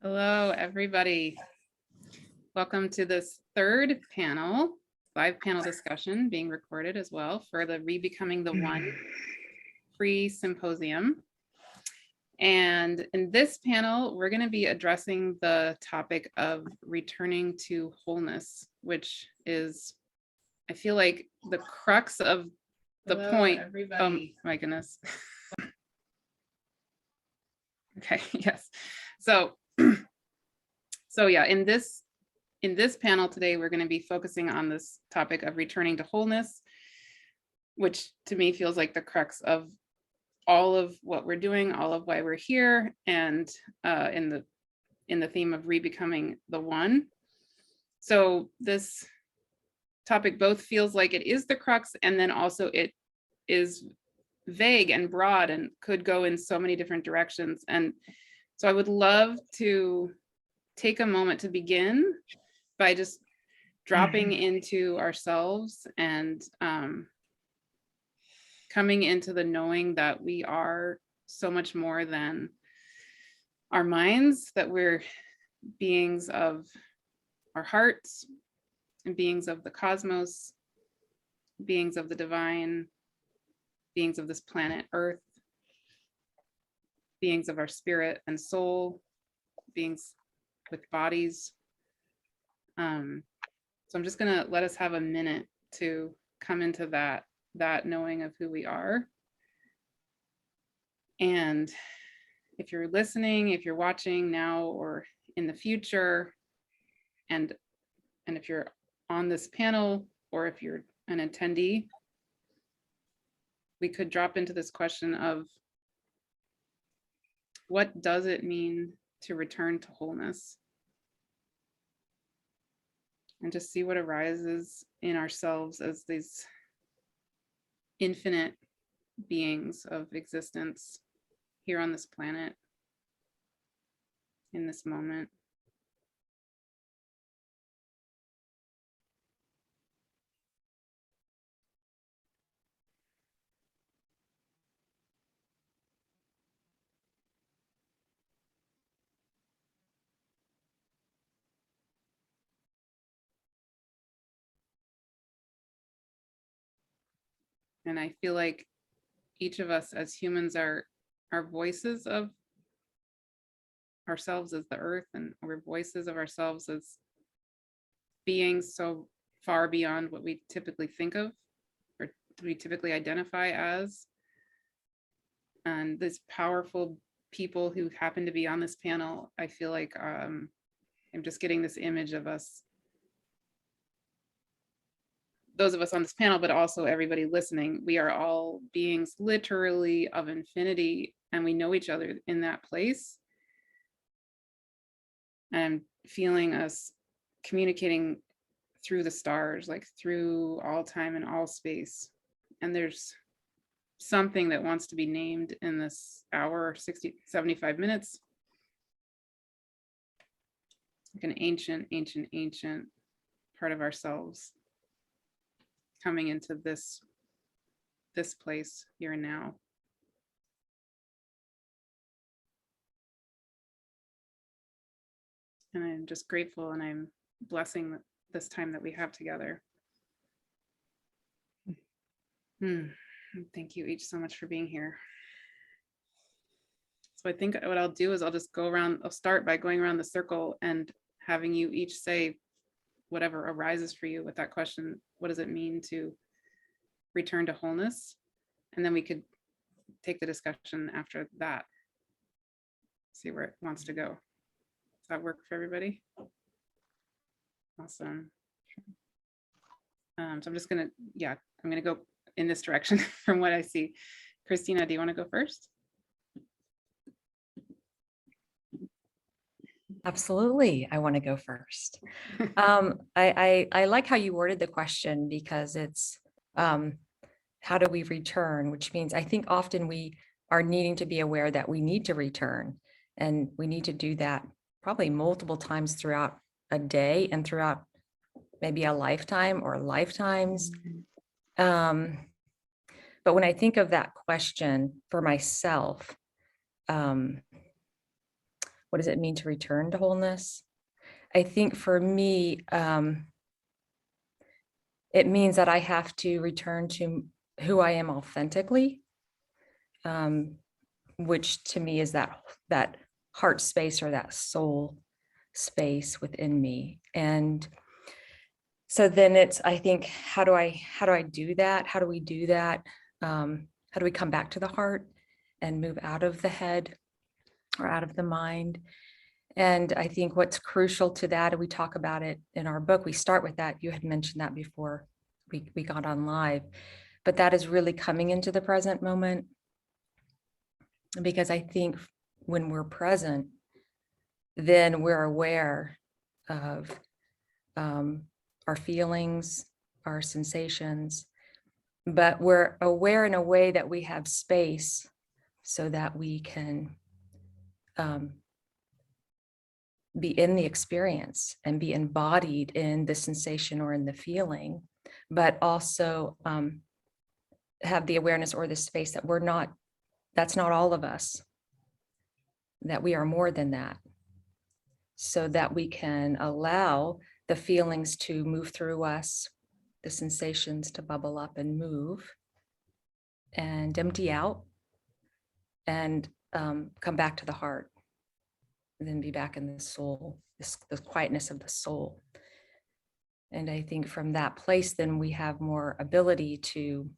Hello, everybody. Welcome to this third panel, live panel discussion being recorded as well for the Rebecoming the One free symposium. And in this panel, we're going to be addressing the topic of returning to wholeness, which is, I feel like, the crux of the point. Everybody. Oh my goodness. Okay, yes. So yeah, in this panel today, we're going to be focusing on this topic of returning to wholeness, which to me feels like the crux of all of what we're doing, all of why we're here, and in the theme of rebecoming the one. So this topic both feels like it is the crux, and then also it is vague and broad and could go in so many different directions. And so I would love to take a moment to begin by just dropping into ourselves and coming into the knowing that we are so much more than our minds, that we're beings of our hearts and beings of the cosmos, beings of the divine, beings of this planet Earth, beings of our spirit and soul, beings with bodies. So I'm just gonna let us have a minute to come into that knowing of who we are. And if you're listening, if you're watching now or in the future, and if you're on this panel or if you're an attendee, we could drop into this question of what does it mean to return to wholeness? And just see what arises in ourselves as these infinite beings of existence here on this planet in this moment. And I feel like each of us as humans are voices of ourselves as the earth, and we're voices of ourselves as beings so far beyond what we typically think of or we typically identify as. And these powerful people who happen to be on this panel, I feel like I'm just getting this image of us, those of us on this panel, but also everybody listening. We are all beings literally of infinity, and we know each other in that place. And feeling us communicating through the stars, like through all time and all space. And there's something that wants to be named in this hour, 75 minutes. Like an ancient part of ourselves coming into this place here and now. And I'm just grateful, and I'm blessing this time that we have together. Thank you each so much for being here. So I think what I'll do is I'll just go around, I'll start by going around the circle and having you each say whatever arises for you with that question. What does it mean to return to wholeness? And then we could take the discussion after that, see where it wants to go. Does that work for everybody? Awesome. So I'm just gonna, I'm gonna go in this direction from what I see. Kristina, do you want to go first? Absolutely, I want to go first. I like how you worded the question, because it's how do we return, which means I think often we are needing to be aware that we need to return, and we need to do that probably multiple times throughout a day and throughout maybe a lifetime or lifetimes. But when I think of that question for myself, what what does it mean to return to wholeness? I think for me, it means that I have to return to who I am authentically, which to me is that heart space or that soul space within me. And so then it's, I think, how do I do that? How do we do that? How do we come back to the heart and move out of the head or out of the mind? And I think what's crucial to that, and we talk about it in our book, we start with that. You had mentioned that before we got on live, but that is really coming into the present moment. Because I think when we're present, then we're aware of our feelings, our sensations, but we're aware in a way that we have space so that we can be in the experience and be embodied in the sensation or in the feeling, but also have the awareness or the space that that's not all of us, that we are more than that, so that we can allow the feelings to move through us, the sensations to bubble up and move and empty out and come back to the heart, and then be back in the soul, the quietness of the soul. And I think from that place, then we have more ability to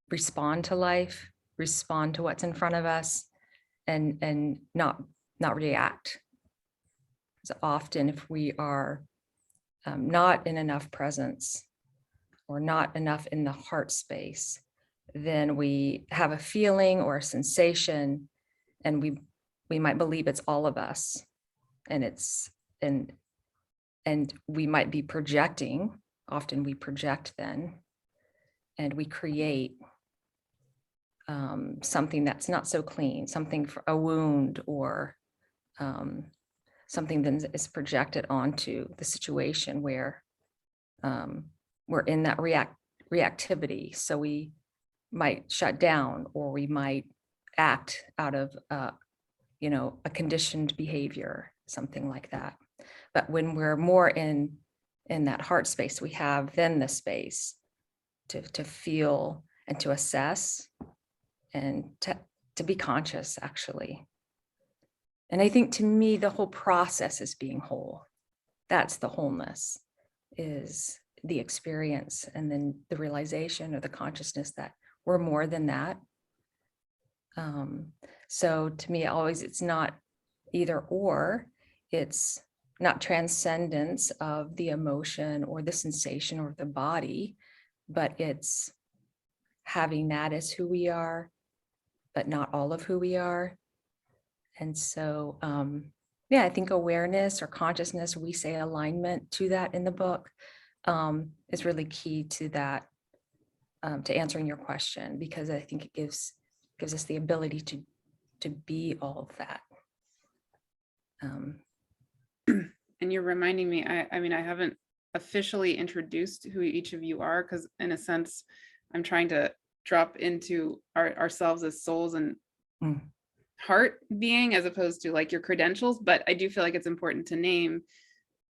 respond to life, respond to what's in front of us, and not react. So often if we are not in enough presence or not enough in the heart space, then we have a feeling or a sensation, and we might believe it's all of us, and we might be projecting. Often we project then, and we create something that's not so clean, something for a wound, or something that is projected onto the situation where we're in that reactivity. So we might shut down, or we might act out of a conditioned behavior, something like that. But when we're more in that heart space, we have then the space to feel and to assess and to be conscious, actually. And I think, to me, the whole process is being whole. That's the wholeness, is the experience, and then the realization or the consciousness that we're more than that. So to me, always, it's not either or, it's not transcendence of the emotion or the sensation or the body, but it's having that as who we are, but not all of who we are. And so, I think awareness or consciousness, we say alignment to that in the book, is really key to that, to answering your question, because I think it gives us the ability to be all of that. And you're reminding me, I mean, I haven't officially introduced who each of you are, because in a sense, I'm trying to drop into ourselves as souls and heart being, as opposed to like your credentials. But I do feel like it's important to name,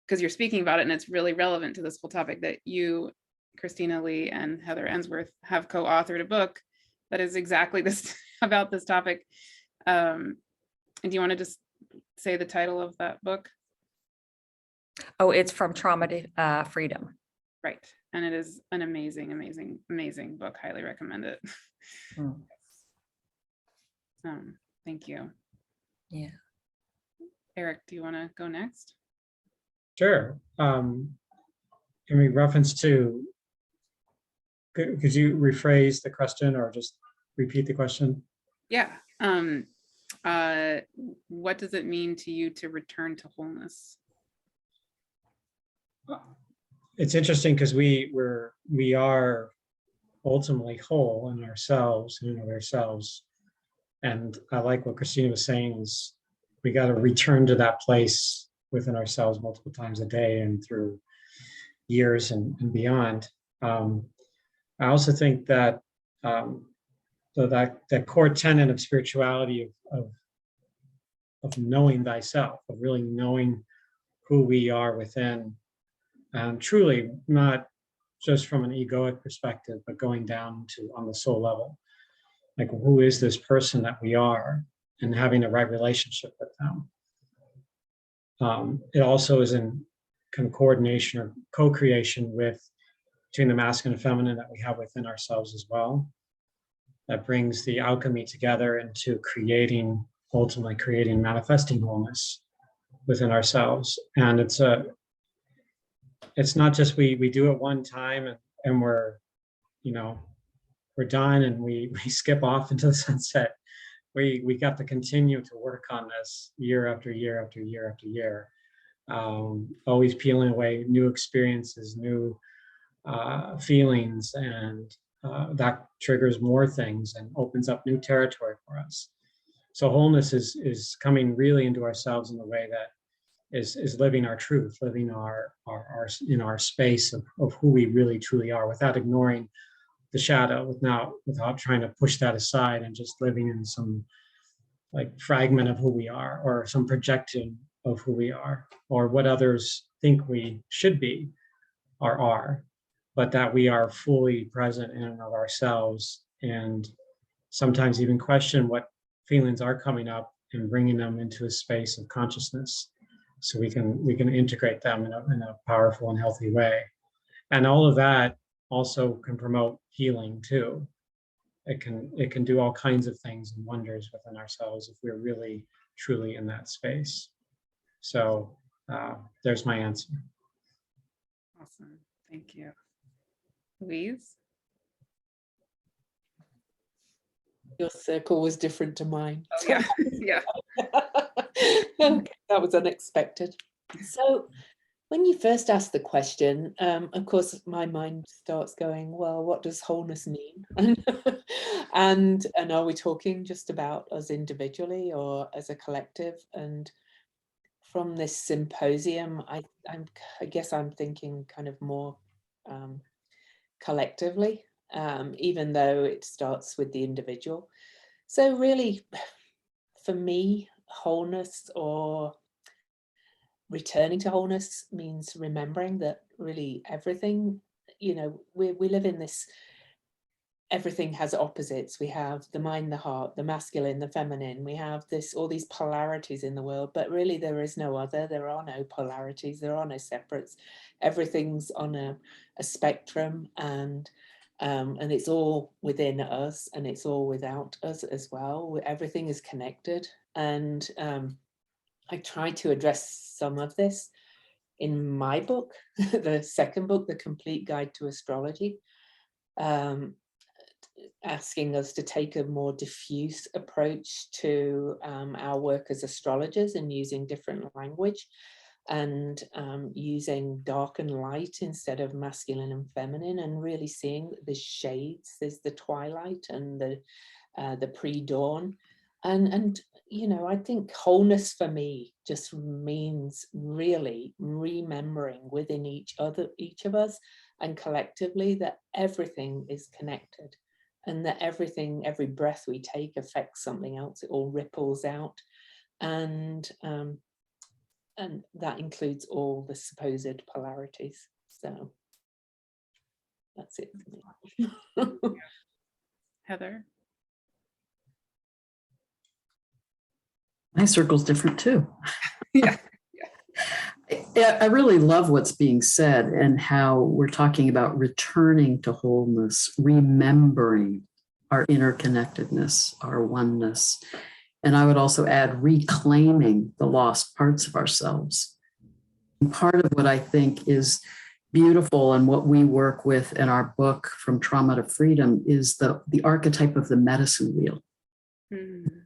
because you're speaking about it and it's really relevant to this whole topic, that you, Kristina Lee, and Heather Ensworth have co-authored a book that is exactly this about this topic. And do you want to just say the title of that book? Oh, it's From Trauma to Freedom. Right. And it is an amazing, amazing, amazing book. Highly recommend it. Thank you. Yeah. Erik, do you want to go next? Sure. In reference to, could you rephrase the question or just repeat the question? Yeah. What does it mean to you to return to wholeness? It's interesting because we are ultimately whole in ourselves and in of ourselves. And I like what Kristina was saying, is we got to return to that place within ourselves multiple times a day and through years and beyond. I also think that so that core tenet of spirituality of knowing thyself, of really knowing who we are within, and truly not just from an egoic perspective, but going down to on the soul level. Like, who is this person that we are, and having the right relationship with them. It also is in kind of coordination or co-creation with between the masculine and feminine that we have within ourselves as well. That brings the alchemy together into ultimately creating, manifesting wholeness within ourselves. And it's not just we do it one time and we're done and we skip off into the sunset. We got to continue to work on this year after year after year after year, always peeling away new experiences, new feelings, and that triggers more things and opens up new territory for us. So wholeness is coming really into ourselves in the way that is living our truth, living our in our space of who we really truly are, without ignoring the shadow, without trying to push that aside and just living in some like fragment of who we are, or some projection of who we are, or what others think we should be or are, but that we are fully present in and of ourselves, and sometimes even question what feelings are coming up and bringing them into a space of consciousness, so we can integrate them in a powerful and healthy way. And all of that also can promote healing too. It can do all kinds of things and wonders within ourselves if we're really truly in that space. So there's my answer. Awesome, thank you. Louise? Your circle was different to mine. Oh, yeah, yeah. Okay, that was unexpected. So when you first asked the question, of course, my mind starts going, well, what does wholeness mean? and are we talking just about us individually or as a collective? And from this symposium, I guess I'm thinking kind of more collectively, even though it starts with the individual. So really, for me, wholeness or returning to wholeness means remembering that really everything, we live in this, everything has opposites. We have the mind, the heart, the masculine, the feminine. We have all these polarities in the world, but really there is no other. There are no polarities. There are no separates. Everything's on a spectrum, and it's all within us, and it's all without us as well. Everything is connected, and I try to address some of this in my book, the second book, The Complete Guide to Astrology, asking us to take a more diffuse approach to our work as astrologers, and using different language, and using dark and light instead of masculine and feminine, and really seeing the shades. There's the twilight and the pre-dawn, and I think wholeness for me just means really remembering within each of us and collectively, that everything is connected, and that every breath we take affects something else. It all ripples out, and that includes all the supposed polarities. So that's it for me. Heather? My circle's different too. Yeah. I really love what's being said, and how we're talking about returning to wholeness, remembering our interconnectedness, our oneness. And I would also add reclaiming the lost parts of ourselves. And part of what I think is beautiful and what we work with in our book, From Trauma to Freedom, is the archetype of the medicine wheel. Mm.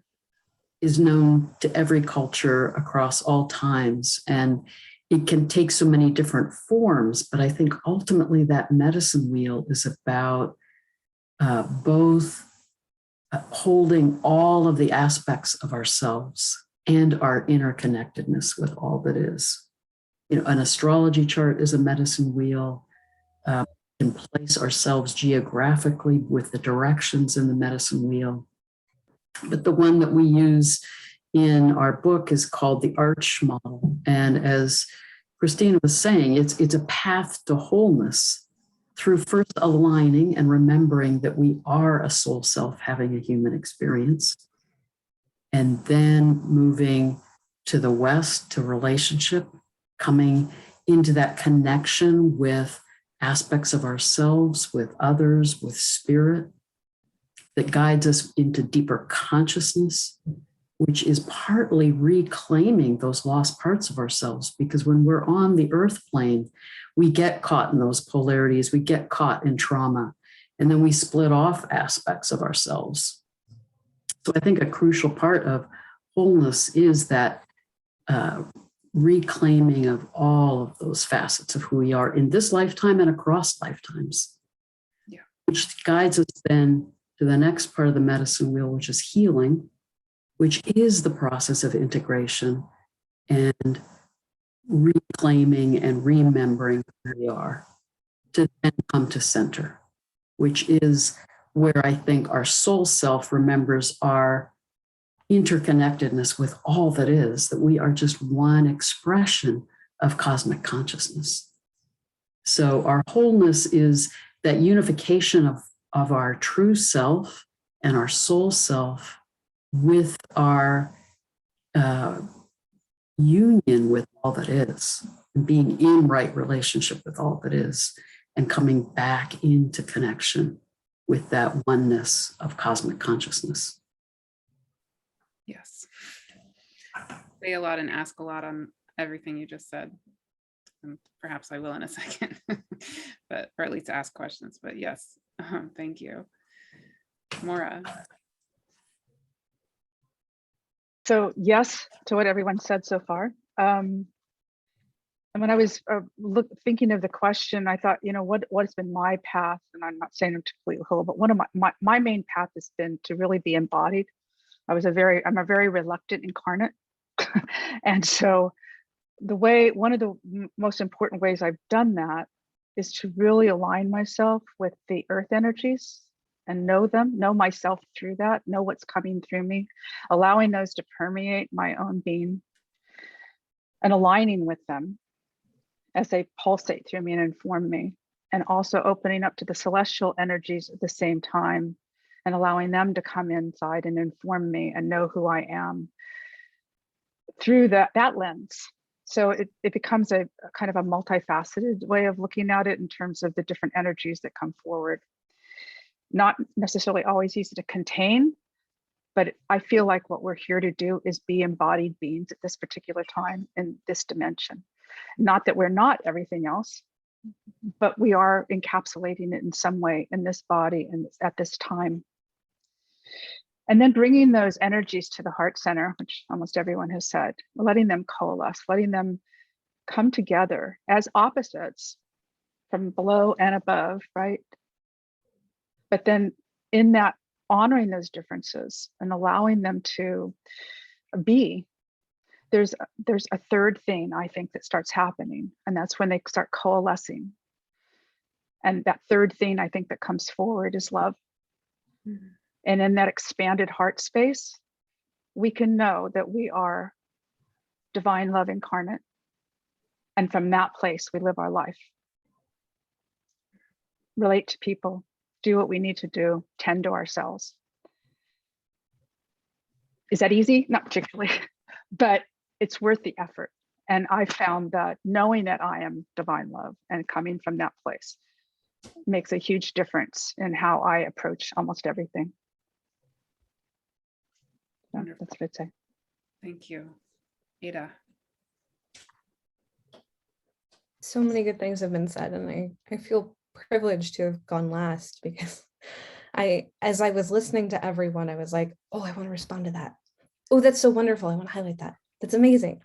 Is known to every culture across all times, and it can take so many different forms, but I think ultimately that medicine wheel is about both holding all of the aspects of ourselves and our interconnectedness with all that is. An astrology chart is a medicine wheel. We can place ourselves geographically with the directions in the medicine wheel. But the one that we use in our book is called the Arch Model. And as Kristina was saying, it's a path to wholeness through first aligning and remembering that we are a soul self having a human experience, and then moving to the West, to relationship, coming into that connection with aspects of ourselves, with others, with spirit, that guides us into deeper consciousness, which is partly reclaiming those lost parts of ourselves. Because when we're on the earth plane, we get caught in those polarities, we get caught in trauma, and then we split off aspects of ourselves. So I think a crucial part of wholeness is that reclaiming of all of those facets of who we are in this lifetime and across lifetimes, which guides us then to the next part of the medicine wheel, which is healing, which is the process of integration and reclaiming and remembering who we are, to then come to center, which is where I think our soul self remembers our interconnectedness with all that is, that we are just one expression of cosmic consciousness. So our wholeness is that unification of our true self and our soul self with our union with all that is, and being in right relationship with all that is, and coming back into connection with that oneness of cosmic consciousness. Yes. Say a lot and ask a lot on everything you just said. And perhaps I will in a second, but or at least ask questions. But yes, thank you. Maura. So yes, to what everyone said so far. And when I was thinking of the question, I thought, what's been my path? And I'm not saying I'm completely whole, but one of my main path has been to really be embodied. I'm a very reluctant incarnate. And so one of the most important ways I've done that is to really align myself with the earth energies and know myself through that, know what's coming through me, allowing those to permeate my own being and aligning with them as they pulsate through me and inform me, and also opening up to the celestial energies at the same time and allowing them to come inside and inform me and know who I am through that lens. So it becomes a kind of a multifaceted way of looking at it in terms of the different energies that come forward. Not necessarily always easy to contain, but I feel like what we're here to do is be embodied beings at this particular time in this dimension. Not that we're not everything else, but we are encapsulating it in some way in this body and at this time. And then bringing those energies to the heart center, which almost everyone has said, letting them coalesce, letting them come together as opposites from below and above, right? But then in that, honoring those differences and allowing them to be, there's a third thing I think that starts happening, and that's when they start coalescing. And that third thing I think that comes forward is love. Mm-hmm. And in that expanded heart space, we can know that we are divine love incarnate. And from that place, we live our life. Relate to people, do what we need to do, tend to ourselves. Is that easy? Not particularly, but it's worth the effort. And I found that knowing that I am divine love and coming from that place makes a huge difference in how I approach almost everything. So that's what I'd say. Thank you. Ada. So many good things have been said, and I feel privileged to have gone last, because as I was listening to everyone, I was like, oh, I want to respond to that. Oh, that's so wonderful. I want to highlight that. That's amazing.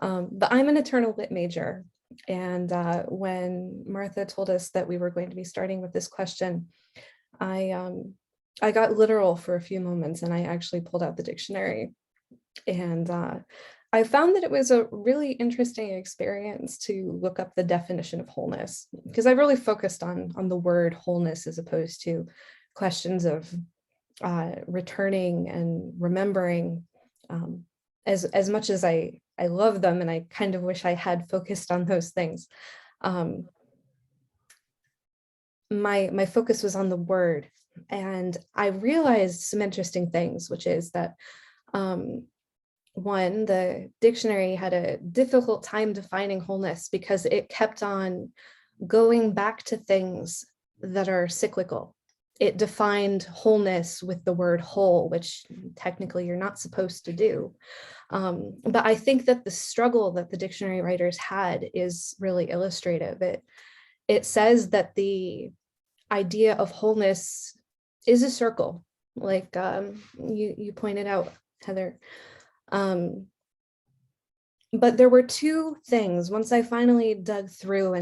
But I'm an eternal lit major. And when Martha told us that we were going to be starting with this question, I got literal for a few moments, and I actually pulled out the dictionary. And I found that it was a really interesting experience to look up the definition of wholeness, because I really focused on the word wholeness as opposed to questions of returning and remembering as much as I love them, and I kind of wish I had focused on those things, my focus was on the word. And I realized some interesting things, which is that one, the dictionary had a difficult time defining wholeness because it kept on going back to things that are cyclical. It defined wholeness with the word whole, which technically you're not supposed to do. But I think that the struggle that the dictionary writers had is really illustrative. It says that the idea of wholeness is a circle, like you pointed out, Heather. But there were two things, once I finally dug through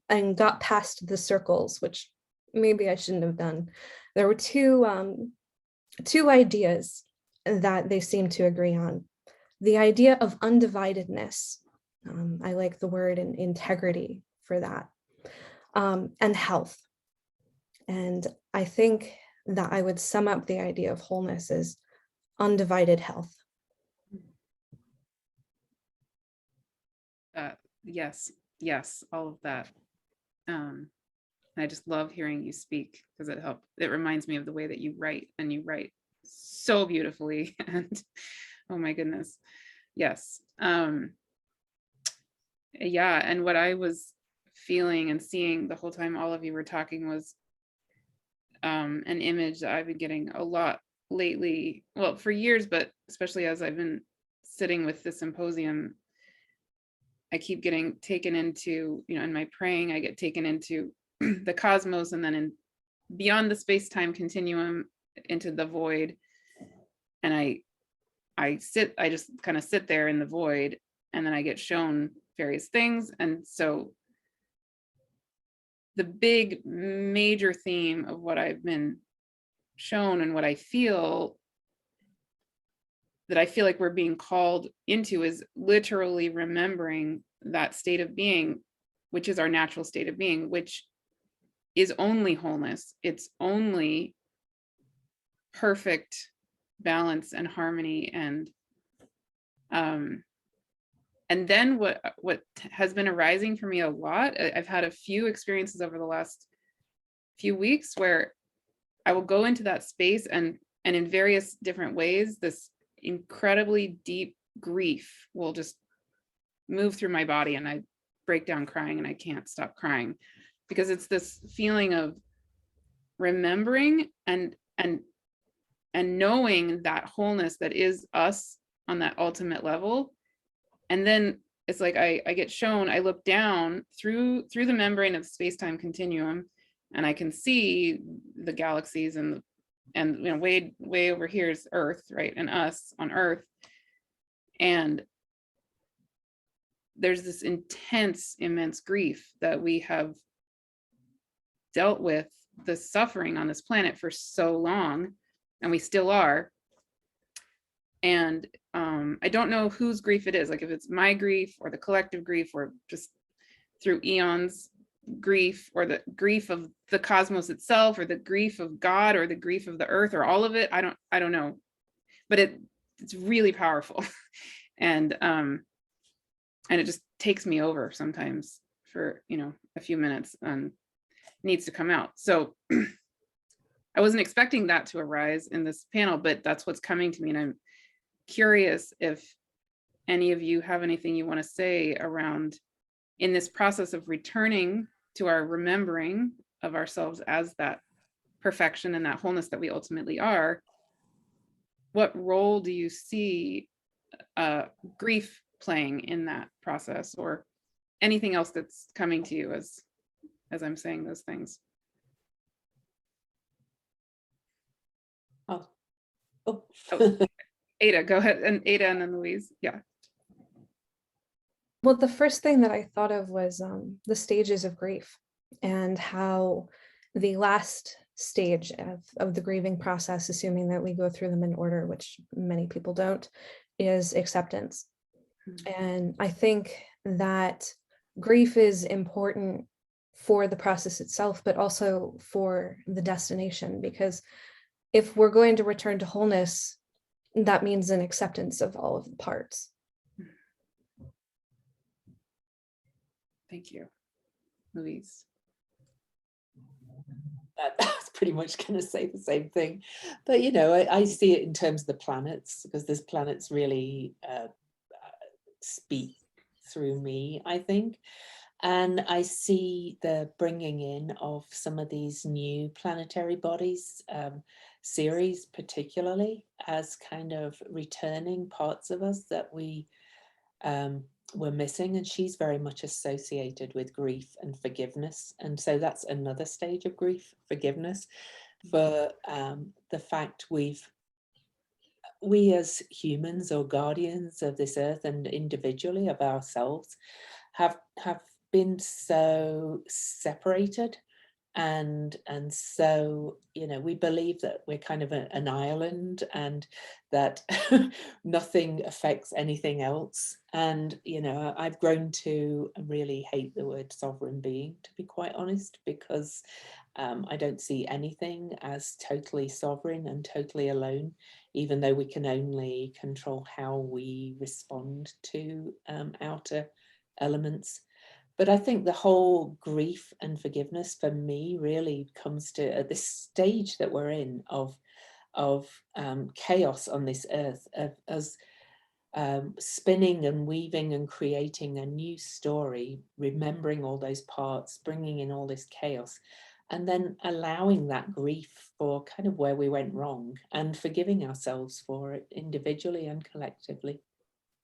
and got past the circles, which maybe I shouldn't have done. There were two ideas that they seemed to agree on. The idea of undividedness, I like the word integrity for that, and health. And I think that I would sum up the idea of wholeness as undivided health. Yes, all of that. I just love hearing you speak because it reminds me of the way that you write, and you write so beautifully. And oh my goodness. Yes. Yeah. And what I was feeling and seeing the whole time all of you were talking was an image that I've been getting a lot lately, well, for years, but especially as I've been sitting with the symposium, I keep getting taken into, in my praying, I get taken into the cosmos, and then beyond the space-time continuum into the void. And I just kind of sit there in the void, and then I get shown various things. And so the big major theme of what I've been shown and what I feel like we're being called into is literally remembering that state of being, which is our natural state of being, which is only wholeness. It's only perfect balance and harmony. And then what has been arising for me a lot, I've had a few experiences over the last few weeks where I will go into that space, and in various different ways, this incredibly deep grief will just move through my body, and I break down crying, and I can't stop crying, because it's this feeling of remembering and knowing that wholeness that is us on that ultimate level. And then it's like I get shown, I look down through the membrane of the space-time continuum, and I can see the galaxies and way over here is Earth, right? And us on Earth. And there's this intense, immense grief that we have dealt with, the suffering on this planet for so long, and we still are. And I don't know whose grief it is, like if it's my grief or the collective grief, or just through eons grief, or the grief of the cosmos itself, or the grief of God, or the grief of the earth, or all of it. I don't know, but it's really powerful. And it just takes me over sometimes for a few minutes, and needs to come out. So I wasn't expecting that to arise in this panel, but that's what's coming to me. And I'm curious if any of you have anything you want to say around, in this process of returning to our remembering of ourselves as that perfection and that wholeness that we ultimately are, what role do you see grief playing in that process, or anything else that's coming to you as I'm saying those things? Oh. Ada, go ahead. And Ada, and then Louise. Yeah. Well, the first thing that I thought of was the stages of grief, and how the last stage of the grieving process, assuming that we go through them in order, which many people don't, is acceptance. And I think that grief is important for the process itself, but also for the destination, because if we're going to return to wholeness, That means an acceptance of all of the parts. Thank you, Louise. I was pretty much going to say the same thing, but you know, I see it in terms of the planets, because these planets really speak through me, I think. And I see the bringing in of some of these new planetary bodies, Ceres particularly, as kind of returning parts of us that we were missing. And she's very much associated with grief and forgiveness. And so that's another stage of grief, forgiveness, for the fact we as humans or guardians of this earth and individually of ourselves have been so separated, and so, you know, we believe that we're kind of an island, and that nothing affects anything else. And you know, I've grown to really hate the word sovereign being, to be quite honest, because I don't see anything as totally sovereign and totally alone, even though we can only control how we respond to outer elements. But I think the whole grief and forgiveness for me really comes to at this stage that we're in of chaos on this earth, of us spinning and weaving and creating a new story, remembering all those parts, bringing in all this chaos, and then allowing that grief for kind of where we went wrong, and forgiving ourselves for it individually and collectively.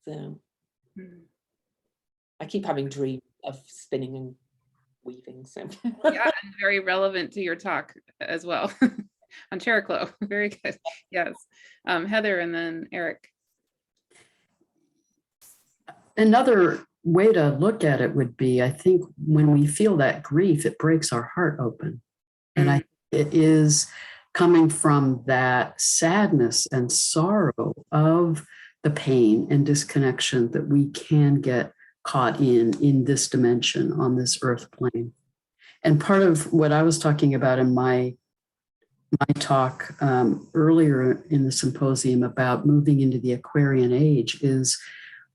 So I keep having dreams of spinning and weaving. So Yeah, and very relevant to your talk as well on Cheroklo. Very good. Yes. Heather and then Erik. Another way to look at it would be, I think when we feel that grief, it breaks our heart open. And it is coming from that sadness and sorrow of the pain and disconnection that we can get caught in this dimension on this earth plane. And part of what I was talking about in my talk earlier in the symposium about moving into the Aquarian age is,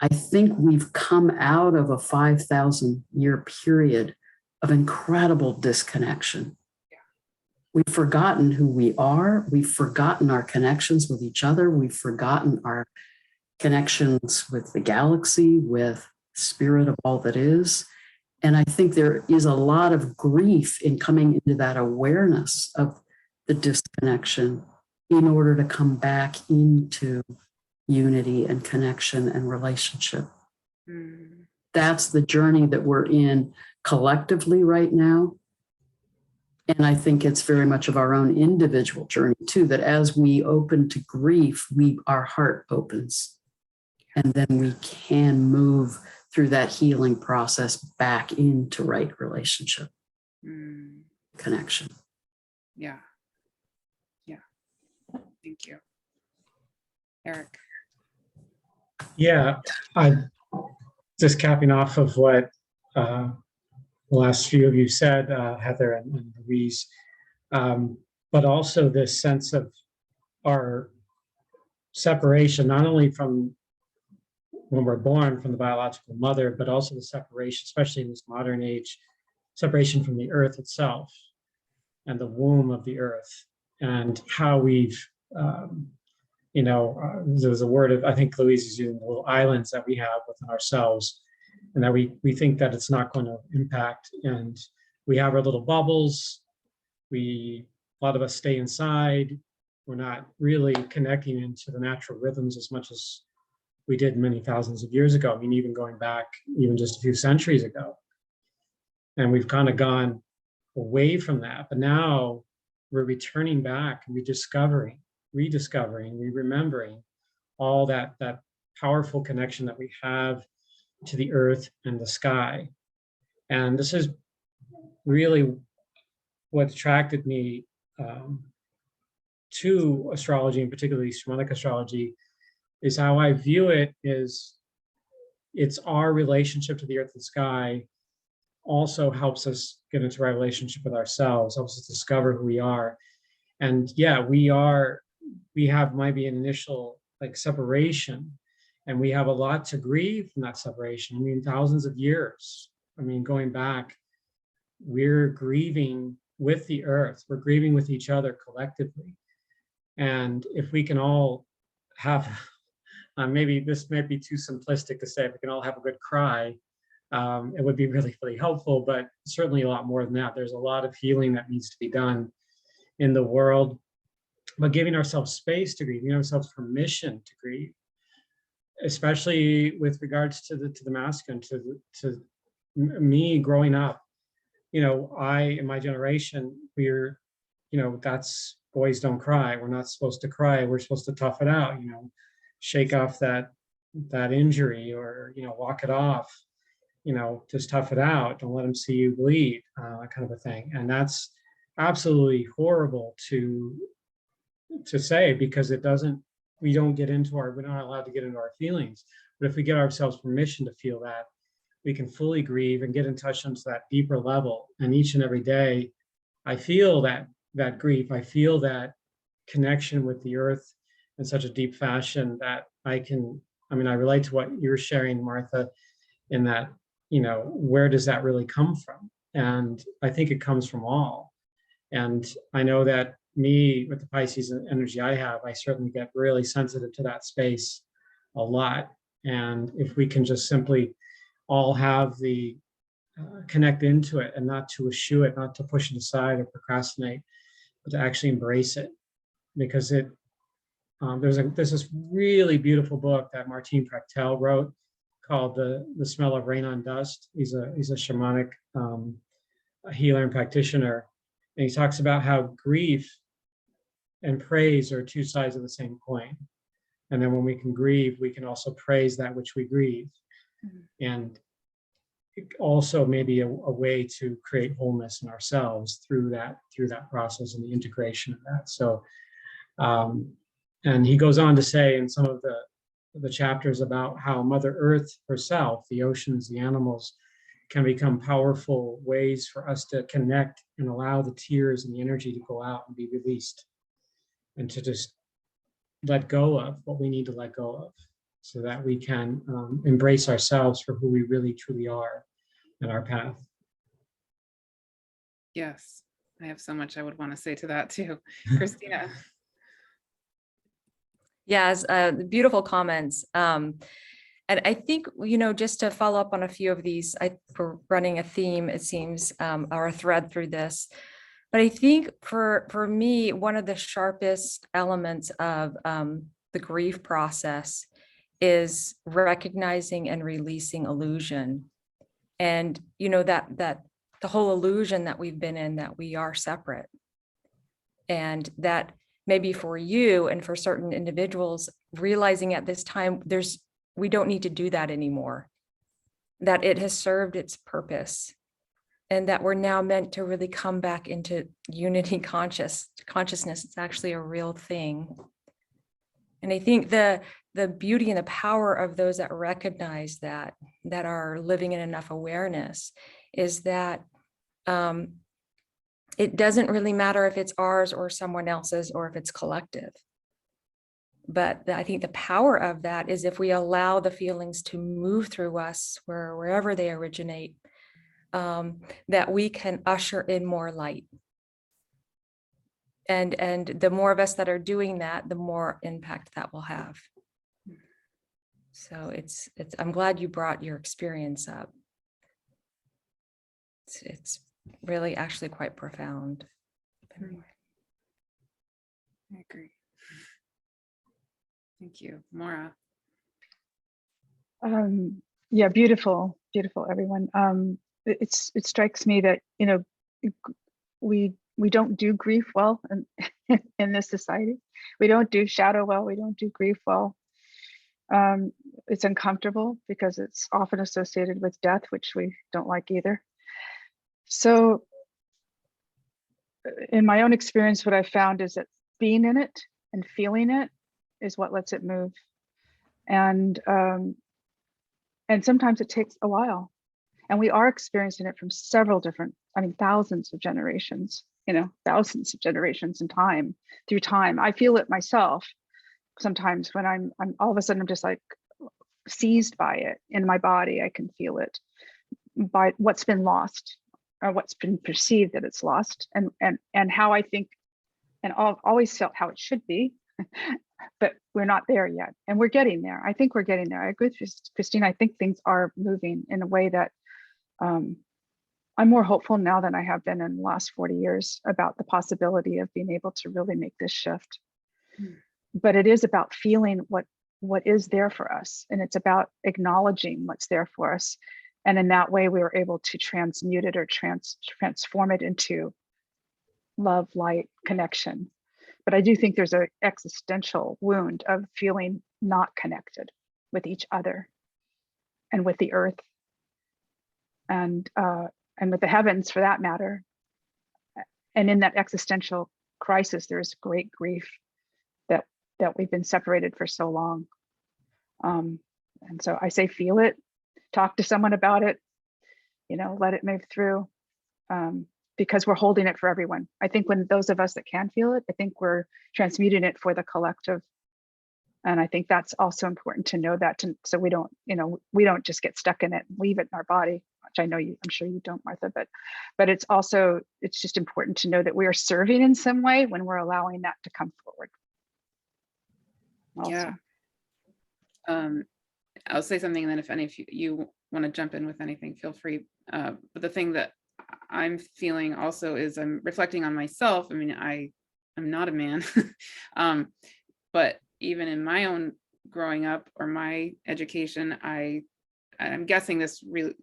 I think we've come out of a 5,000 year period of incredible disconnection. We've forgotten who we are. We've forgotten our connections with each other. We've forgotten our connections with the galaxy, with spirit of all that is. And I think there is a lot of grief in coming into that awareness of the disconnection in order to come back into unity and connection and relationship. That's the journey that we're in collectively right now. And I think it's very much of our own individual journey too, that as we open to grief, our heart opens. And then we can move through that healing process back into right relationship, connection. Yeah. Thank you. Erik. Yeah, I'm just capping off of what the last few of you said, Heather and Louise, but also this sense of our separation, not only from when we're born from the biological mother, but also the separation, especially in this modern age, separation from the earth itself and the womb of the earth, and how we've, there's a word of, I think Louise is using, the little islands that we have within ourselves, and that we think that it's not going to impact. And we have our little bubbles. A lot of us stay inside. We're not really connecting into the natural rhythms as much as we did many thousands of years ago. I mean, even going back even just a few centuries ago. And we've kind of gone away from that. But now we're returning back and rediscovering, remembering all that powerful connection that we have to the earth and the sky. And this is really what attracted me to astrology, and particularly shamanic astrology, is how I view it is it's our relationship to the earth and sky also helps us get into our relationship with ourselves, helps us discover who we are. And yeah, we have maybe an initial like separation, and we have a lot to grieve from that separation. I mean, thousands of years. I mean, going back, we're grieving with the earth. We're grieving with each other collectively. And if we can all have, maybe this might be too simplistic to say, if we can all have a good cry, it would be really, really helpful, but certainly a lot more than that. There's a lot of healing that needs to be done in the world, but giving ourselves space to grieve, giving ourselves permission to grieve, especially with regards to the masculine, to me growing up. You know, in my generation, we're, you know, that's boys don't cry. We're not supposed to cry. We're supposed to tough it out, you know, shake off that injury, or, you know, walk it off, you know, just tough it out. Don't let them see you bleed, that kind of a thing. And that's absolutely horrible to say, because it doesn't, we're not allowed to get into our feelings. But if we give ourselves permission to feel that, we can fully grieve and get in touch into that deeper level. And each and every day, I feel that grief. I feel that connection with the earth in such a deep fashion that I relate to what you're sharing, Martha, in that, you know, where does that really come from? And I think it comes from all. And I know that me, with the Pisces energy I have, I certainly get really sensitive to that space a lot. And if we can just simply all have the connect into it, and not to eschew it, not to push it aside or procrastinate, but to actually embrace it. Because there's this really beautiful book that Martin Prechtel wrote called The Smell of Rain on Dust. He's a shamanic healer and practitioner. And he talks about how grief and praise are two sides of the same coin. And then when we can grieve, we can also praise that which we grieve. And also maybe a way to create wholeness in ourselves through that process and the integration of that. So, and he goes on to say in some of the chapters about how Mother Earth herself, the oceans, the animals, can become powerful ways for us to connect and allow the tears and the energy to go out and be released, and to just let go of what we need to let go of, so that we can embrace ourselves for who we really truly are in our path. Yes, I have so much I would want to say to that too. Kristina. Yes, beautiful comments. And I think, you know, just to follow up on a few of these, we're running a theme, it seems, or a thread through this. But I think for me, one of the sharpest elements of the grief process is recognizing and releasing illusion. And, you know, that the whole illusion that we've been in, that we are separate. And that maybe for you and for certain individuals, realizing at this time, we don't need to do that anymore, that it has served its purpose, and that we're now meant to really come back into unity consciousness. It's actually a real thing. And I think the beauty and the power of those that recognize that are living in enough awareness, is that it doesn't really matter if it's ours or someone else's, or if it's collective. But I think the power of that is if we allow the feelings to move through us, wherever they originate, that we can usher in more light. And the more of us that are doing that, the more impact that will have. So I'm glad you brought your experience up. It's really actually quite profound. I agree. Thank you, Maura. Yeah, beautiful, everyone. It strikes me that, you know, we don't do grief well in this society. We don't do shadow well. We don't do grief well. It's uncomfortable because it's often associated with death, which we don't like either. So in my own experience, what I found is that being in it and feeling it is what lets it move. And sometimes it takes a while. And we are experiencing it from several different, thousands of generations, thousands of generations in time, through time. I feel it myself sometimes when I'm all of a sudden I'm just like seized by it in my body. I can feel it by what's been lost or what's been perceived that it's lost, and how I think, and I've always felt how it should be, but we're not there yet, and we're getting there. I think we're getting there. I agree with Kristina. I think things are moving in a way that I'm more hopeful now than I have been in the last 40 years about the possibility of being able to really make this shift. But it is about feeling what is there for us, and it's about acknowledging what's there for us, and in that way we were able to transmute it or transform it into love, light, connection. But I do think there's an existential wound of feeling not connected with each other and with the earth and with the heavens for that matter. And in that existential crisis, there's great grief that we've been separated for so long. And so I say, feel it, talk to someone about it, let it move through, because we're holding it for everyone. I think when those of us that can feel it, I think we're transmuting it for the collective. And I think that's also important to know that, so we don't just get stuck in it and leave it in our body, which I know I'm sure you don't, Martha, but it's just important to know that we are serving in some way when we're allowing that to come forward. Also. Yeah. I'll say something, and then if any of you want to jump in with anything, feel free. But the thing that I'm feeling also is I'm reflecting on myself. I mean, I'm not a man, but even in my own growing up or my education, I'm guessing this really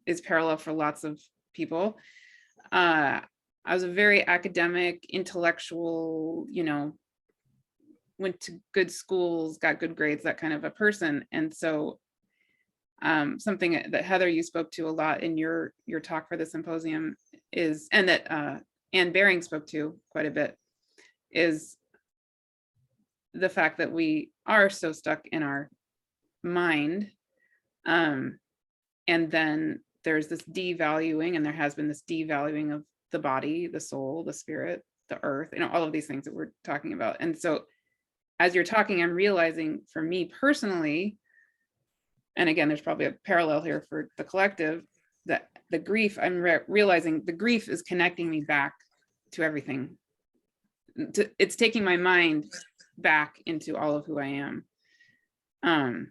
is parallel for lots of people. I was a very academic, intellectual, went to good schools, got good grades, that kind of a person. And so something that Heather, you spoke to a lot in your talk for the symposium is, and that Anne Baring spoke to quite a bit, is the fact that we are so stuck in our mind. And then there's this devaluing, and there has been this devaluing of the body, the soul, the spirit, the earth, all of these things that we're talking about. And so as you're talking, I'm realizing for me personally, and again, there's probably a parallel here for the collective, that the grief, I'm realizing the grief is connecting me back to everything. It's taking my mind back into all of who I am. And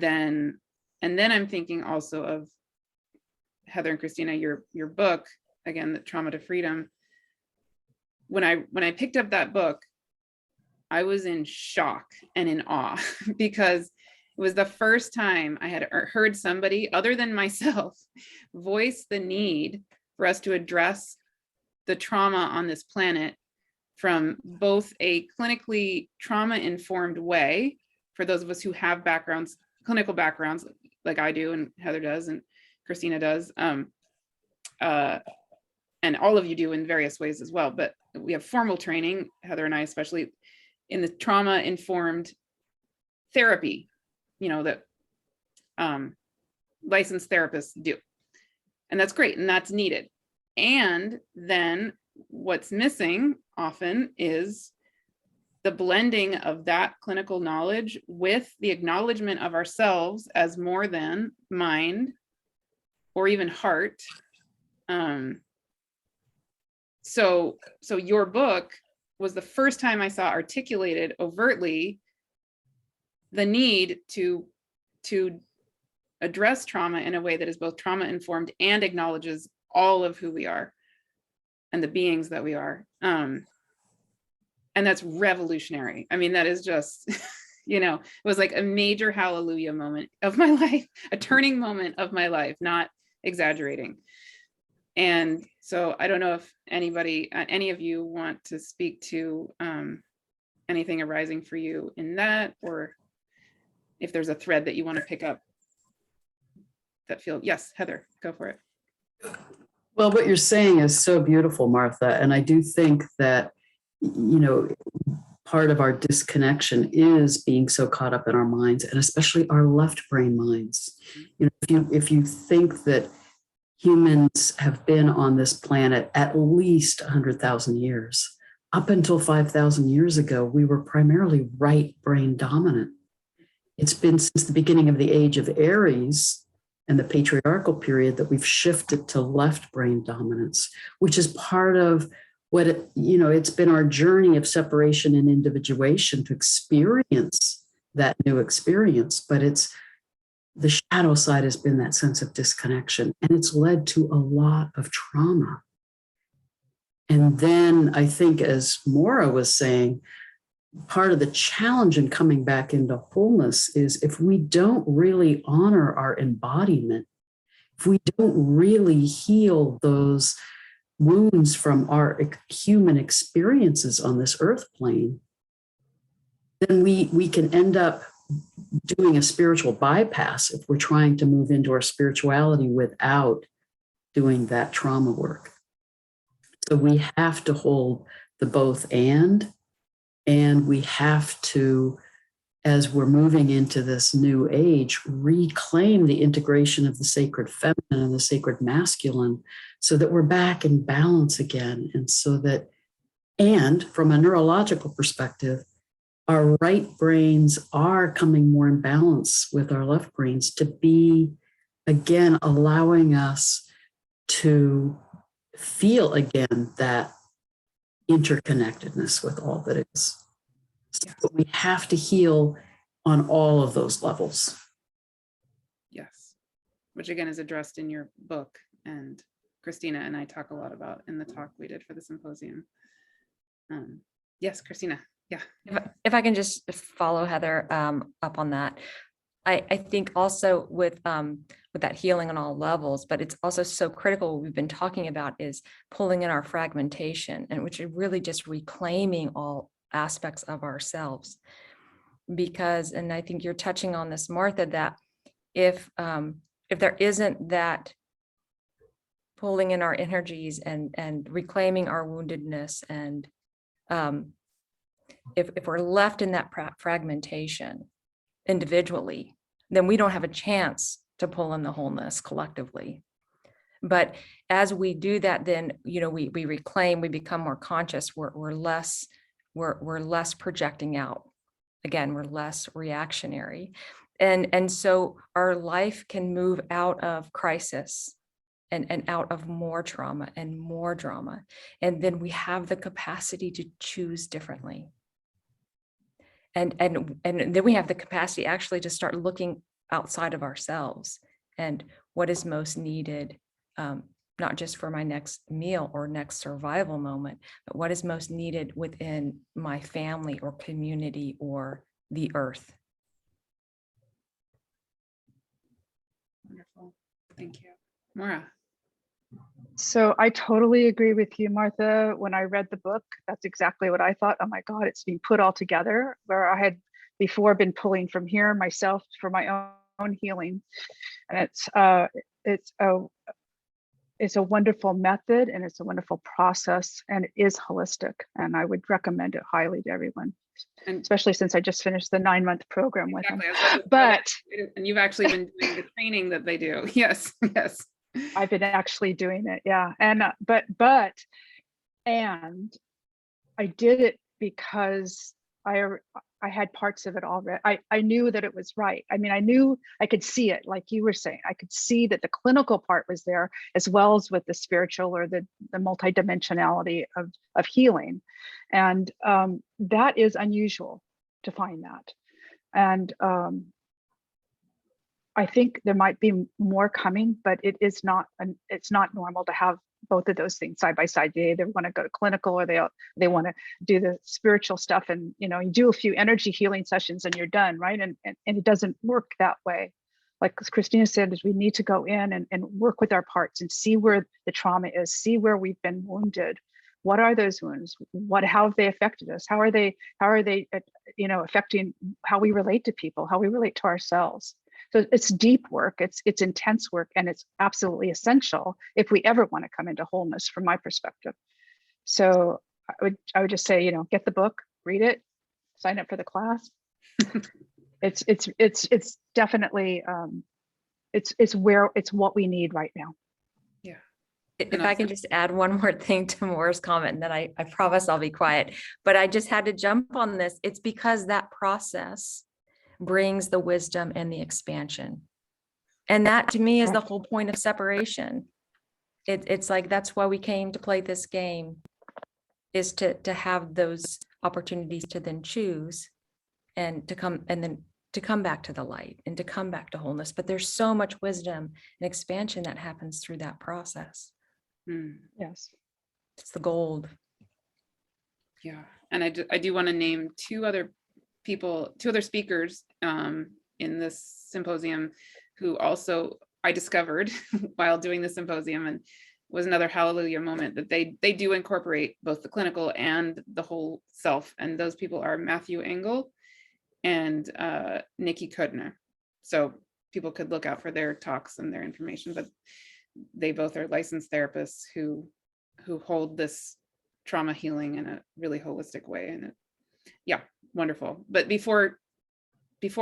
then I'm thinking also of Heather and Kristina, your book, again, the Trauma to Freedom. When I picked up that book, I was in shock and in awe because it was the first time I had heard somebody other than myself voice the need for us to address the trauma on this planet from both a clinically trauma-informed way, for those of us who have backgrounds, clinical backgrounds like I do and Heather does and Kristina does, and all of you do in various ways as well, but we have formal training, Heather and I especially, in the trauma-informed therapy, that licensed therapists do. And that's great, and that's needed. And then what's missing often is the blending of that clinical knowledge with the acknowledgement of ourselves as more than mind or even heart. So your book was the first time I saw articulated overtly the need to address trauma in a way that is both trauma informed and acknowledges all of who we are and the beings that we are. And that's revolutionary. I mean, that is just, it was like a major hallelujah moment of my life, a turning moment of my life, not exaggerating. And so I don't know if any of you want to speak to anything arising for you in that, or if there's a thread that you want to pick up that yes, Heather, go for it. Well, what you're saying is so beautiful, Martha. And I do think that, part of our disconnection is being so caught up in our minds, and especially our left brain minds. If you think that humans have been on this planet at least 100,000 years, up until 5,000 years ago, we were primarily right brain dominant. It's been since the beginning of the age of Aries and the patriarchal period that we've shifted to left brain dominance, which is part of what, it's been our journey of separation and individuation to experience that new experience. But the shadow side has been that sense of disconnection, and it's led to a lot of trauma. And then I think, as Maura was saying, part of the challenge in coming back into wholeness is if we don't really honor our embodiment, if we don't really heal those wounds from our human experiences on this earth plane, then we can end up doing a spiritual bypass if we're trying to move into our spirituality without doing that trauma work. So we have to hold the both and we have to, as we're moving into this new age, reclaim the integration of the sacred feminine and the sacred masculine so that we're back in balance again. And so that, and from a neurological perspective, our right brains are coming more in balance with our left brains to be, again, allowing us to feel again that interconnectedness with all that is. So we have to heal on all of those levels. Yes, which again is addressed in your book, and Kristina and I talk a lot about in the talk we did for the symposium. Yes, Kristina. Yeah. If I can just follow Heather up on that. I think also with that healing on all levels, but it's also so critical, what we've been talking about is pulling in our fragmentation, and which is really just reclaiming all aspects of ourselves. Because, and I think you're touching on this, Martha, that if there isn't that pulling in our energies and reclaiming our woundedness, and if we're left in that fragmentation individually, then we don't have a chance to pull in the wholeness collectively. But as we do that, then we reclaim, we become more conscious, we're less projecting out. Again, we're less reactionary. And so our life can move out of crisis and out of more trauma and more drama. And then we have the capacity to choose differently. And then we have the capacity actually to start looking outside of ourselves and what is most needed, not just for my next meal or next survival moment, but what is most needed within my family or community or the earth. Wonderful. Thank you. Maura. So I totally agree with you, Martha. When I read the book, that's exactly what I thought. Oh my God, it's being put all together, where I had before been pulling from here myself for my own healing. And it's a wonderful method, and it's a wonderful process, and it is holistic. And I would recommend it highly to everyone, and especially since I just finished the 9-month program with them. But and you've actually been doing the training that they do. Yes, yes. I've been actually doing it, yeah. And and I did it because I had parts of it already. I knew that it was right. I mean, I knew I could see it, like you were saying. I could see that the clinical part was there, as well as with the spiritual or the multidimensionality of healing. And that is unusual to find that. And I think there might be more coming, but it's not normal to have both of those things side by side. They either want to go to clinical or they want to do the spiritual stuff, and you do a few energy healing sessions and you're done, right? And it doesn't work that way. Like Kristina said, is we need to go in and work with our parts and see where the trauma is, see where we've been wounded. What are those wounds? How have they affected us? How are they affecting how we relate to people, how we relate to ourselves? So it's deep work, it's intense work, and it's absolutely essential if we ever want to come into wholeness, from my perspective. So I would just say, get the book, read it, sign up for the class. It's definitely it's what we need right now. Yeah. If I can just add one more thing to Maura's comment, and then I promise I'll be quiet, but I just had to jump on this. It's because that process brings the wisdom and the expansion. And that to me is the whole point of separation. It's like, that's why we came to play this game, is to have those opportunities to then choose and to come back to the light and to come back to wholeness. But there's so much wisdom and expansion that happens through that process. Yes. It's the gold. Yeah, and I do want to name two other speakers in this symposium who also I discovered while doing the symposium, and was another hallelujah moment that they do incorporate both the clinical and the whole self. And those people are Matthew Engel and Nikki Kudner. So people could look out for their talks and their information, but they both are licensed therapists who hold this trauma healing in a really holistic way. And yeah, wonderful. But before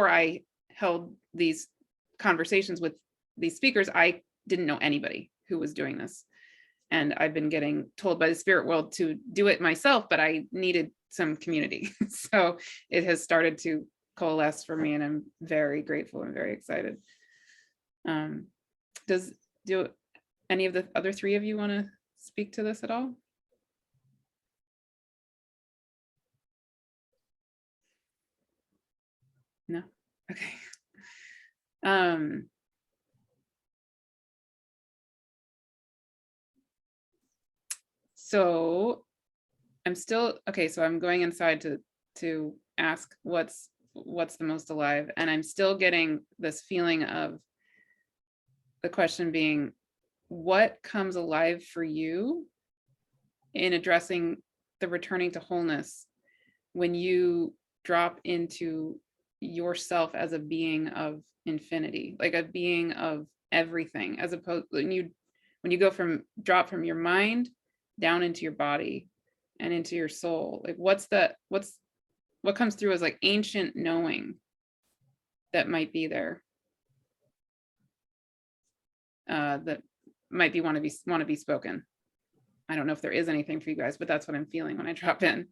I held these conversations with these speakers, I didn't know anybody who was doing this. And I've been getting told by the spirit world to do it myself, but I needed some community. So it has started to coalesce for me, and I'm very grateful and very excited. Do any of the other three of you want to speak to this at all? No? Okay. So I'm still, okay, so I'm going inside to ask what's the most alive, and I'm still getting this feeling of the question being, what comes alive for you in addressing the returning to wholeness when you drop into yourself as a being of infinity, like a being of everything, as opposed when you drop from your mind down into your body and into your soul, like what comes through as like ancient knowing that might be there, that might be want to be spoken. I don't know if there is anything for you guys, but that's what I'm feeling when I drop in.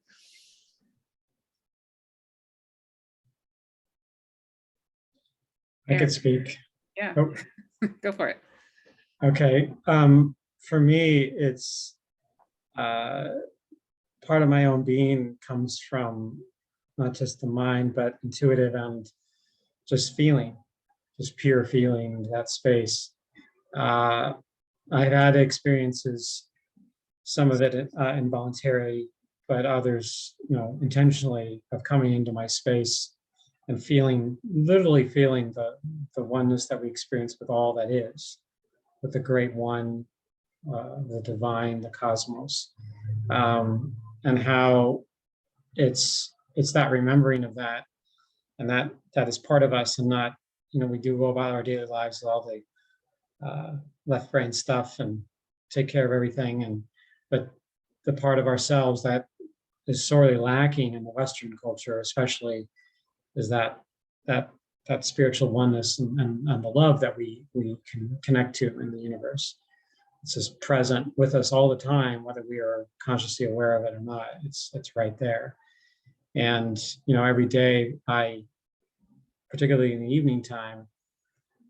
I could speak. Yeah. Oh. Go for it. Okay. For me, it's part of my own being comes from not just the mind, but intuitive and just feeling, just pure feeling, that space. I've had experiences, some of it involuntary, but others, intentionally, of coming into my space and literally feeling the oneness that we experience with all that is, with the great one, the divine, the cosmos, and how it's that remembering of that, and that is part of us, and not, we do go about our daily lives with all the left brain stuff and take care of everything, but the part of ourselves that is sorely lacking in the Western culture, especially, is that spiritual oneness and the love that we can connect to in the universe. It's just present with us all the time, whether we are consciously aware of it or not. It's right there. And every day, particularly in the evening time,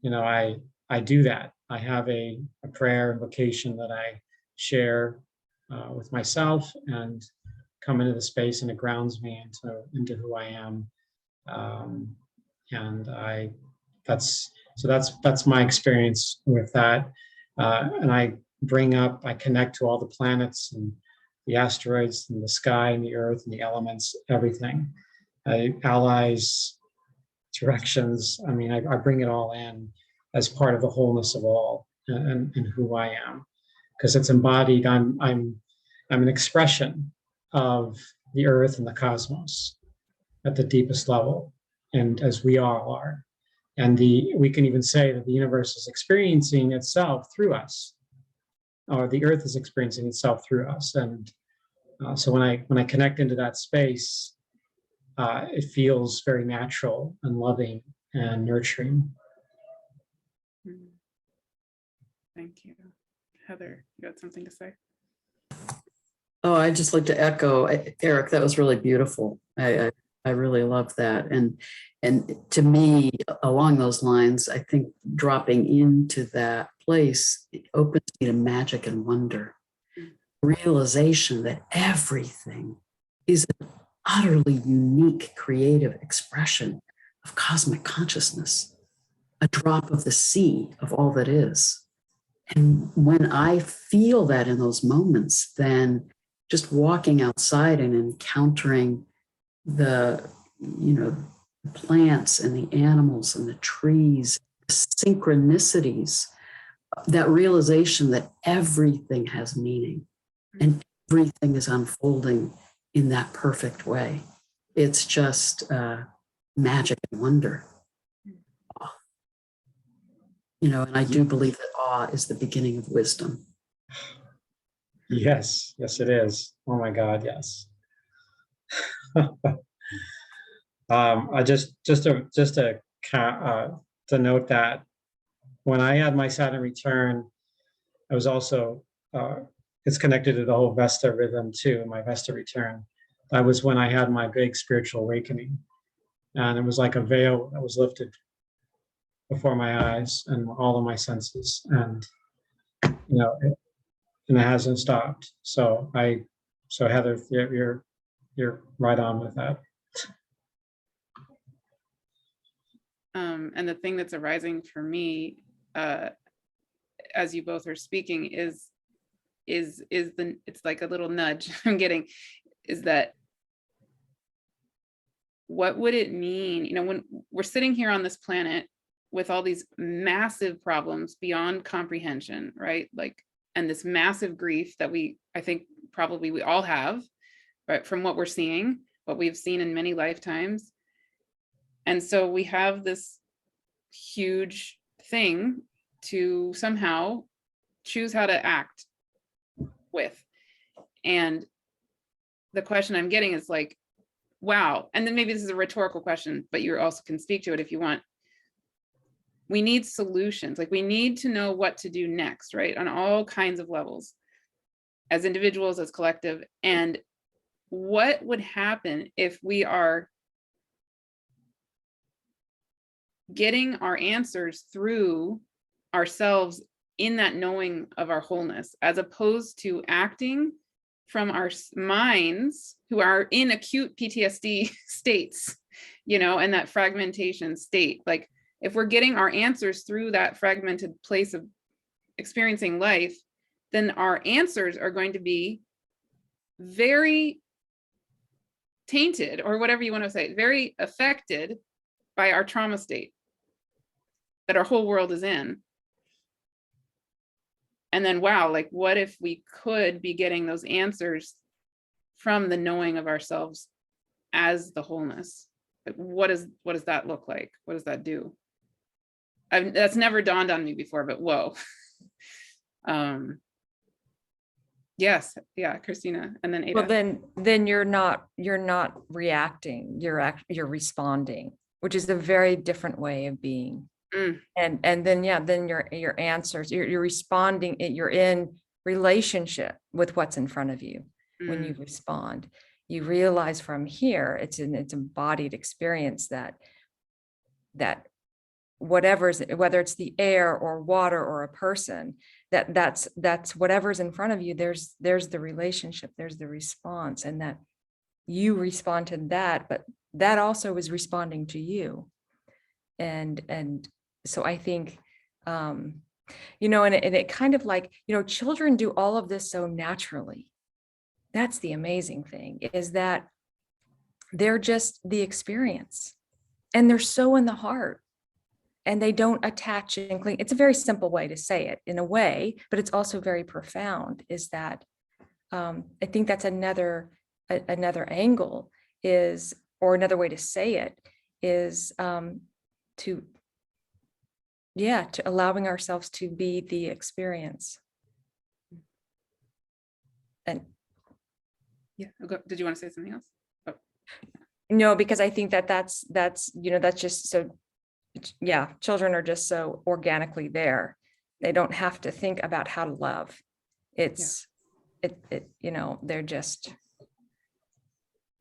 I do that. I have a prayer invocation that I share with myself and come into the space, and it grounds me into who I am. And that's my experience with that. And I connect to all the planets and the asteroids and the sky and the earth and the elements, everything, allies, directions. I mean, I bring it all in as part of the wholeness of all and who I am, because it's embodied. I'm an expression of the earth and the cosmos at the deepest level, and as we all are. And we can even say that the universe is experiencing itself through us, or the earth is experiencing itself through us. And so when I connect into that space, it feels very natural and loving and nurturing. Thank you. Heather, you got something to say? Oh, I'd just like to echo, Eric, that was really beautiful. I really love that. And to me, along those lines, I think dropping into that place opens me to magic and wonder. Realization that everything is an utterly unique creative expression of cosmic consciousness, a drop of the sea of all that is. And when I feel that in those moments, then just walking outside and encountering the, plants and the animals and the trees, the synchronicities, that realization that everything has meaning and everything is unfolding in that perfect way. It's just magic and wonder. And I do believe that awe is the beginning of wisdom. Yes, yes, it is. Oh my God, yes. I just to note that when I had my Saturn return, I was also it's connected to the whole Vesta rhythm too. My Vesta return, that was when I had my big spiritual awakening, and it was like a veil that was lifted before my eyes and all of my senses, and it hasn't stopped. So Heather, you're right on with that. And the thing that's arising for me, as you both are speaking, is it's like a little nudge I'm getting, is that what would it mean, when we're sitting here on this planet with all these massive problems beyond comprehension, right? Like, and this massive grief that I think probably we all have, right? From what we're seeing, what we've seen in many lifetimes. And so we have this huge thing to somehow choose how to act with. And the question I'm getting is like, wow. And then maybe this is a rhetorical question, but you also can speak to it if you want. We need solutions. Like, we need to know what to do next, right? On all kinds of levels, as individuals, as collective. And what would happen if we are getting our answers through ourselves in that knowing of our wholeness, as opposed to acting from our minds who are in acute PTSD states, and that fragmentation state. Like, if we're getting our answers through that fragmented place of experiencing life, then our answers are going to be very tainted, or whatever you want to say, very affected by our trauma state that our whole world is in. And then, wow, like, what if we could be getting those answers from the knowing of ourselves as the wholeness? Like, what does that look like? What does that do? That's never dawned on me before, but whoa. Yes, yeah, Kristina, and then Ada. Well, then you're not reacting, you're responding, which is a very different way of being. And then your answers, you're responding, you're in relationship with what's in front of you. When you respond, you realize from here, it's embodied experience that whether it's the air or water or a person, that's whatever's in front of you, there's the relationship, there's the response, and that you respond to that, but that also is responding to you. And so I think, and it kind of like, children do all of this so naturally. That's the amazing thing, is that they're just the experience, and they're so in the heart, and they don't attach and cling. It's a very simple way to say it in a way, but it's also very profound, is that I think that's another angle is, or another way to say it is to allowing ourselves to be the experience. And did you want to say something else? Oh. No, because I think that's just so, children are just so organically there. They don't have to think about how to love. It's, you know, they're just,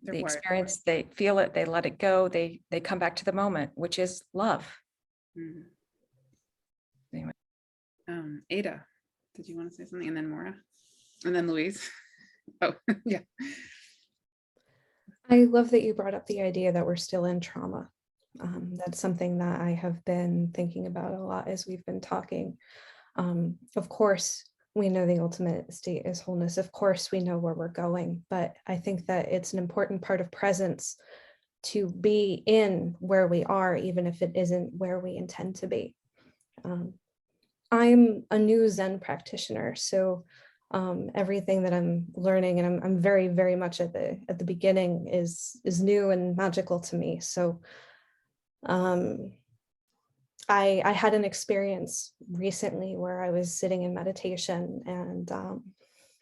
They're the wired for it. experience, they feel it, they let it go, they come back to the moment, which is love. Mhm. Anyway. Ada, did you want to say something? And then Maura, and then Louise. Oh, yeah. I love that you brought up the idea that we're still in trauma. That's something that I have been thinking about a lot as we've been talking. Of course, we know the ultimate state is wholeness. Of course, we know where we're going, but I think that it's an important part of presence to be in where we are, even if it isn't where we intend to be. I'm a new Zen practitioner, so everything that I'm learning, and I'm very, very much at the beginning, is new and magical to me. So I had an experience recently where I was sitting in meditation, and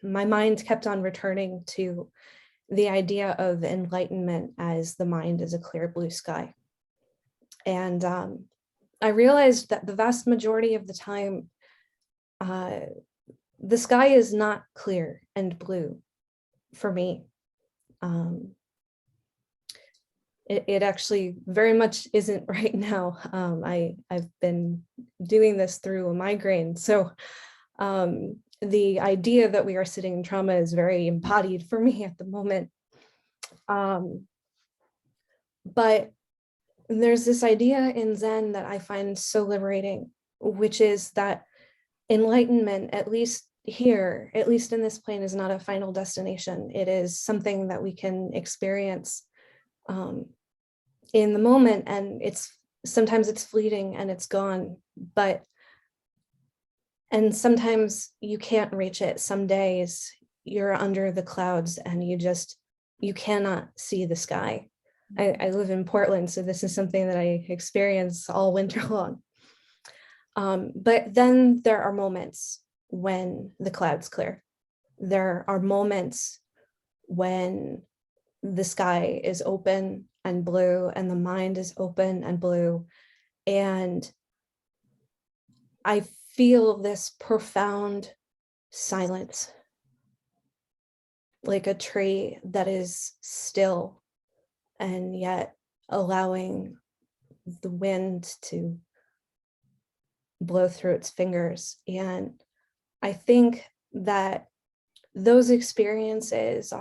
my mind kept on returning to the idea of enlightenment as the mind is a clear blue sky. And I realized that the vast majority of the time, the sky is not clear and blue for me. It actually very much isn't right now. I've been doing this through a migraine. So the idea that we are sitting in trauma is very embodied for me at the moment. But there's this idea in Zen that I find so liberating, which is that enlightenment, at least here, at least in this plane, is not a final destination. It is something that we can experience in the moment, and sometimes it's fleeting and it's gone, and sometimes you can't reach it. Some days you're under the clouds and you cannot see the sky. I live in Portland, so this is something that I experience all winter long. But then there are moments when the clouds clear. There are moments when the sky is open and blue and the mind is open and blue. And I feel this profound silence, like a tree that is still and yet allowing the wind to blow through its fingers. And I think that those experiences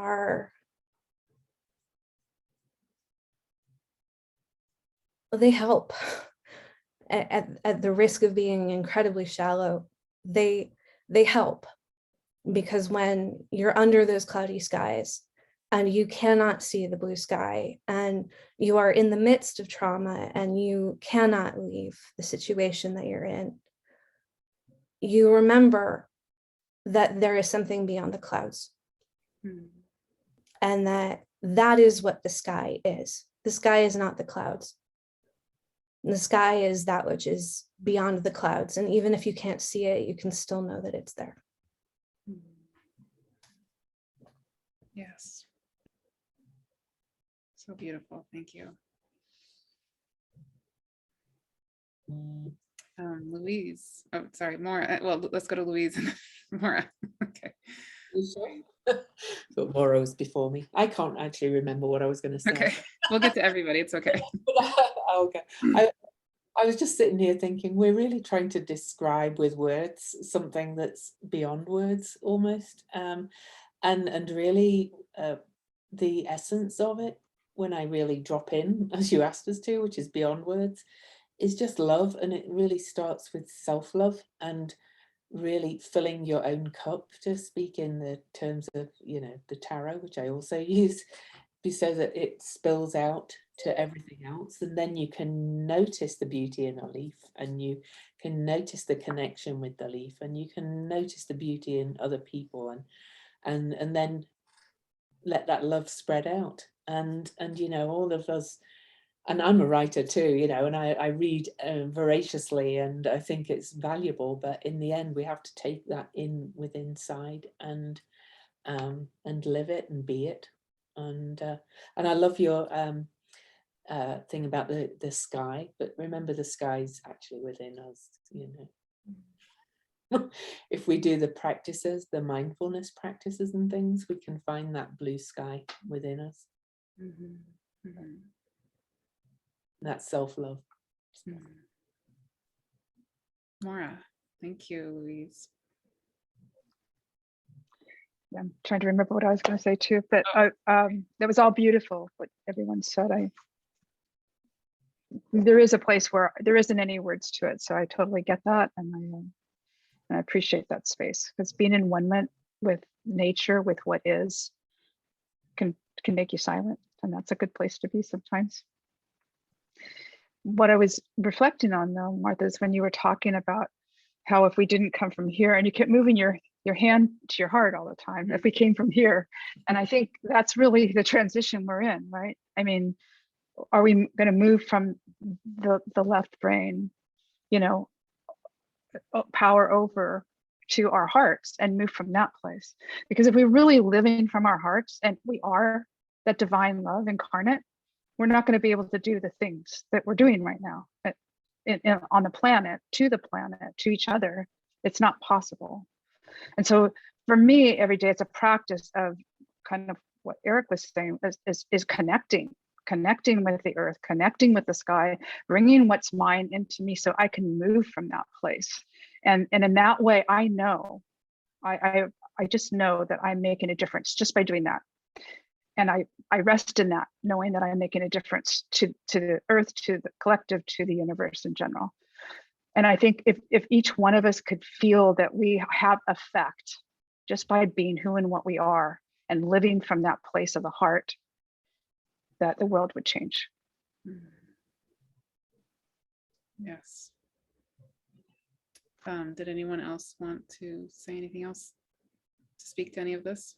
they help. At the risk of being incredibly shallow, they help, because when you're under those cloudy skies and you cannot see the blue sky and you are in the midst of trauma and you cannot leave the situation that you're in, you remember that there is something beyond the clouds. And that is what the sky is. The sky is not the clouds. The sky is that which is beyond the clouds. And even if you can't see it, you can still know that it's there. Yes. So beautiful. Thank you. Louise. Oh, sorry, Maura. Well, let's go to Louise and Maura. Okay. But Maura was before me. I can't actually remember what I was going to say. Okay. We'll get to everybody. It's okay. Okay. I was just sitting here thinking, we're really trying to describe with words something that's beyond words almost. And really the essence of it, when I really drop in, as you asked us to, which is beyond words, is just love. And it really starts with self-love and really filling your own cup, to speak in the terms of, you know, the tarot, which I also use, so that it spills out to everything else. And then you can notice the beauty in a leaf, and you can notice the connection with the leaf, and you can notice the beauty in other people, and then let that love spread out. And you know, all of us, and I'm a writer too, you know, and I read voraciously, and I think it's valuable, but in the end we have to take that in with inside and live it and be it. And I love your thing about the sky, but remember the sky's actually within us, you know. if we do the practices, the mindfulness practices and things, we can find that blue sky within us. Mhm, mhm, That self-love. mhm. Maura, thank you, Louise. Yeah, I'm trying to remember what I was going to say too, but that was all beautiful, what everyone said. There is a place where there isn't any words to it, so I totally get that, and I appreciate that space, because being in one with nature, with what is, can make you silent, and that's a good place to be sometimes. What I was reflecting on though, Martha, is when you were talking about how if we didn't come from here, and you kept moving your hand to your heart all the time, if we came from here, and I think that's really the transition we're in, right? I mean, are we going to move from the left brain, you know, power over to our hearts and move from that place? Because if we're really living from our hearts, and we are that divine love incarnate, we're not going to be able to do the things that we're doing right now on the planet, to each other. It's not possible. And so for me, every day it's a practice of kind of what Erik was saying, is connecting with the earth, connecting with the sky, bringing what's mine into me so I can move from that place. And in that way, I know, I just know that I'm making a difference just by doing that. And I rest in that, knowing that I'm making a difference to the earth, to the collective, to the universe in general. And I think if each one of us could feel that we have effect just by being who and what we are and living from that place of the heart, that the world would change. Yes. Did anyone else want to say anything else to speak to any of this?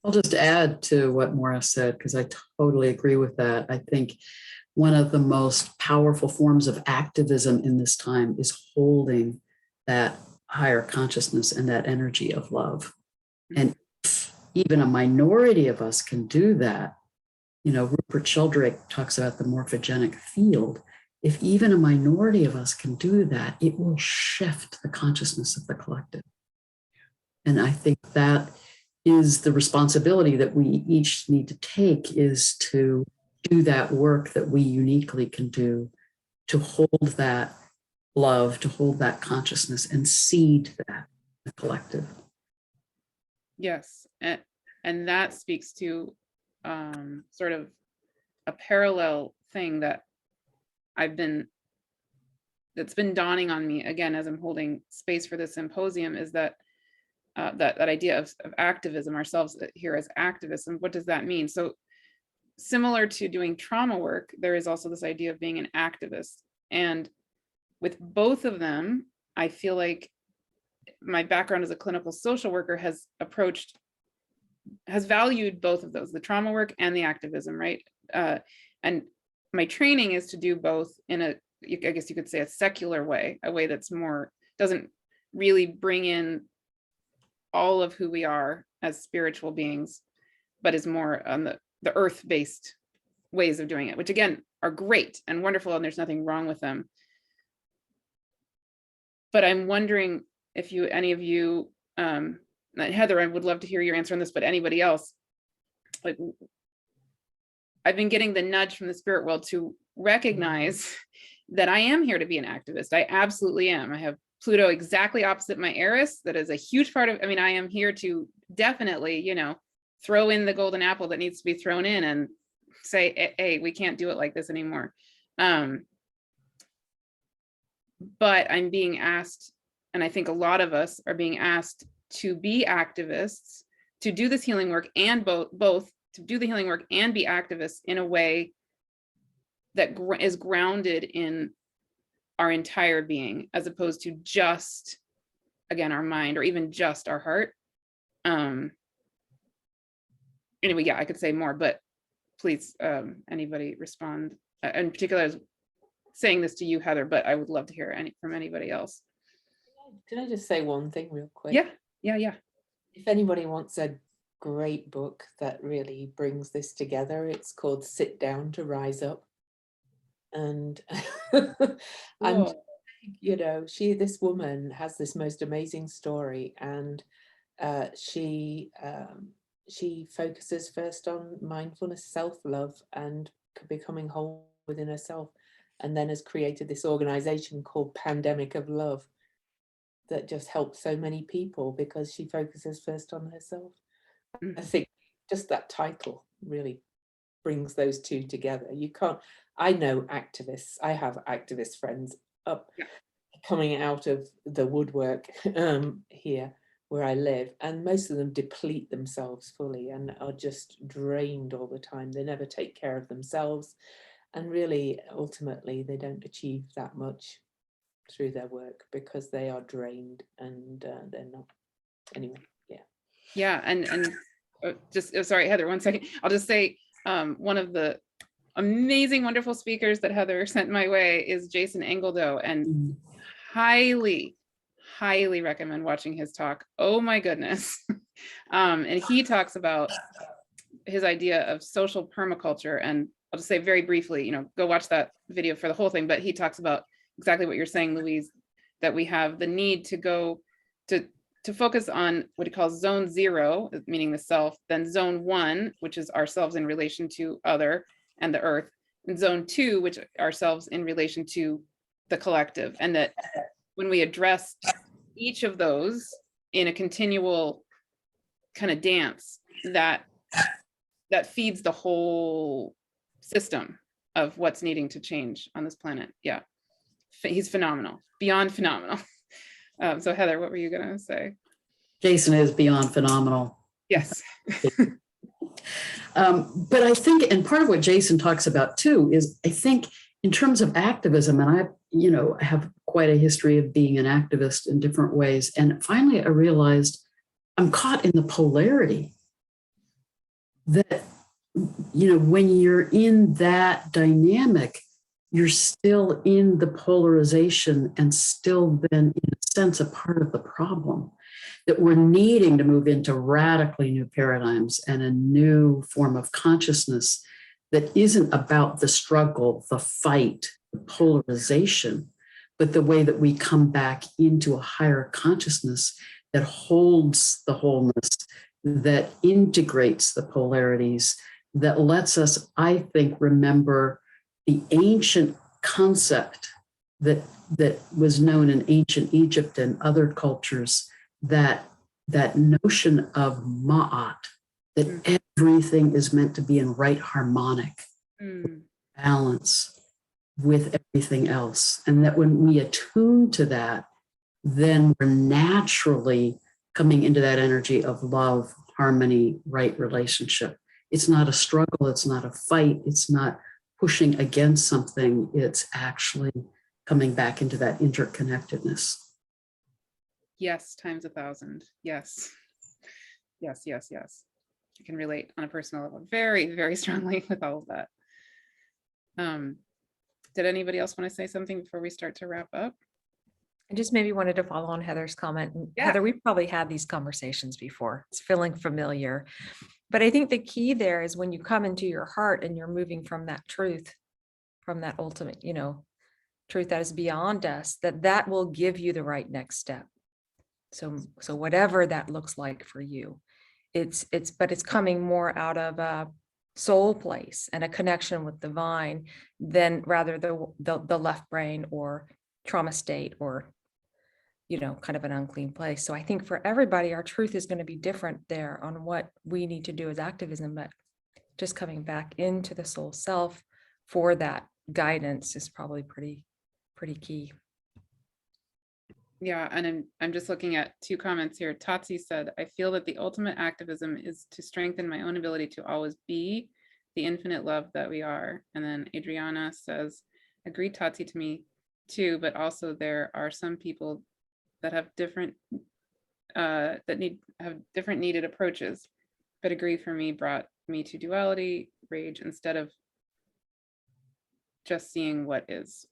I'll just add to what Maura said, because I totally agree with that. I think one of the most powerful forms of activism in this time is holding that higher consciousness and that energy of love. And if even a minority of us can do that, you know, Rupert Sheldrake talks about the morphogenic field. If even a minority of us can do that, it will shift the consciousness of the collective. And I think that is the responsibility that we each need to take, is to do that work that we uniquely can do, to hold that love, to hold that consciousness and seed that in the collective. Yes, and that speaks to sort of a parallel thing that that's been dawning on me again as I'm holding space for this symposium, is that that idea of activism, ourselves here as activists. And what does that mean? So similar to doing trauma work, there is also this idea of being an activist. And with both of them, I feel like my background as a clinical social worker has valued both of those, the trauma work and the activism, right? And my training is to do both in I guess you could say a secular way, a way that's more, doesn't really bring in all of who we are as spiritual beings, but is more on the earth-based ways of doing it, which again are great and wonderful, and there's nothing wrong with them. But I'm wondering if any of you, Heather, I would love to hear your answer on this, but anybody else, like, I've been getting the nudge from the spirit world to recognize that I am here to be an activist. I absolutely am. I have Pluto exactly opposite my Eris. That is a huge part of, I mean, I am here to definitely, you know, throw in the golden apple that needs to be thrown in and say, hey, we can't do it like this anymore. But I'm being asked, and I think a lot of us are being asked to be activists, to do this healing work, and both to do the healing work and be activists in a way that is grounded in our entire being, as opposed to just, again, our mind or even just our heart. Anyway, yeah, I could say more, but please, anybody respond. In particular, I was saying this to you, Heather, but I would love to hear from anybody else. Can I just say one thing real quick? Yeah. If anybody wants a great book that really brings this together, it's called Sit Down to Rise Up. And I'm You know, this woman has this most amazing story, and she focuses first on mindfulness, self-love, and becoming whole within herself, and then has created this organization called Pandemic of Love that just helps so many people because she focuses first on herself. I think just that title really brings those two together. You can't, I know activists, I have activist friends up coming out of the woodwork here where I live, and most of them deplete themselves fully and are just drained all the time. They never take care of themselves, and really ultimately they don't achieve that much through their work because they are drained, and they're not, anyway. Yeah, and just sorry, Heather, 1 second. I'll just say one of the amazing, wonderful speakers that Heather sent my way is Jason Engeldo, and highly recommend watching his talk. Oh my goodness. And he talks about his idea of social permaculture, and I'll just say very briefly, you know, go watch that video for the whole thing, but he talks about exactly what you're saying, Louise, that we have the need to go to focus on what he calls zone 0, meaning the self, then zone 1, which is ourselves in relation to other and the earth, and zone 2, which ourselves in relation to the collective. And that when we address each of those in a continual kind of dance, that feeds the whole system of what's needing to change on this planet. Yeah, he's phenomenal, beyond phenomenal. So Heather, what were you gonna say? Jason is beyond phenomenal. Yes. But I think, and part of what Jason talks about too, is I think in terms of activism, and I have quite a history of being an activist in different ways. And finally I realized I'm caught in the polarity that, when you're in that dynamic, you're still in the polarization and still then, in a sense, a part of the problem, that we're needing to move into radically new paradigms and a new form of consciousness that isn't about the struggle, the fight, the polarization, but the way that we come back into a higher consciousness that holds the wholeness, that integrates the polarities, that lets us, I think, remember the ancient concept that was known in ancient Egypt and other cultures, that notion of ma'at, that everything is meant to be in right harmonic balance with everything else. And that when we attune to that, then we're naturally coming into that energy of love, harmony, right relationship. It's not a struggle, it's not a fight, it's not pushing against something, it's actually coming back into that interconnectedness. Yes, times 1,000. Yes. Yes, yes, yes. I can relate on a personal level very, very strongly with all of that. Did anybody else want to say something before we start to wrap up? I just maybe wanted to follow on Heather's comment. And Yeah. Heather, we've probably had these conversations before. It's feeling familiar. But I think the key there is when you come into your heart and you're moving from that truth, from that ultimate, truth that is beyond us, that will give you the right next step. So whatever that looks like for you, but it's coming more out of a soul place and a connection with divine than rather the left brain or trauma state or kind of an unclean place. So I think for everybody, our truth is going to be different there on what we need to do as activism, but just coming back into the soul self for that guidance is probably pretty key. Yeah, and I'm just looking at 2 comments here. Tatsi said, I feel that the ultimate activism is to strengthen my own ability to always be the infinite love that we are. And then Adriana says, agree, Tatsi, to me too, but also there are some people that have different have different needed approaches, but agree for me brought me to duality, rage, instead of just seeing what is.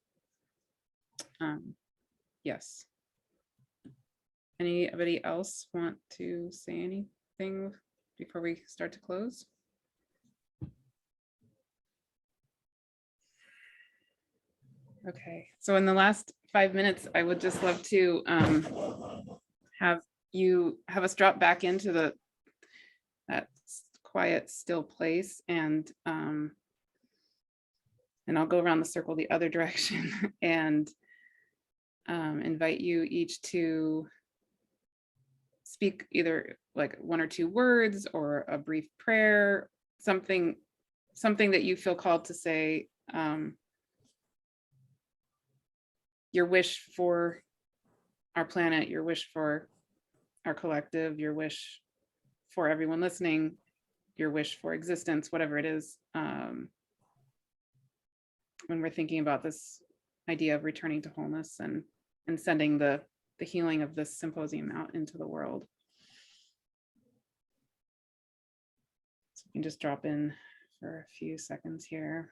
Yes. Anybody else want to say anything before we start to close? Okay, so in the last 5 minutes, I would just love to have us drop back into that quiet, still place, and I'll go around the circle the other direction and invite you each to speak either like 1 or 2 words or a brief prayer, something that you feel called to say, your wish for our planet, your wish for our collective, your wish for everyone listening, your wish for existence, whatever it is, when we're thinking about this idea of returning to wholeness and sending the healing of this symposium out into the world. So you can just drop in for a few seconds here.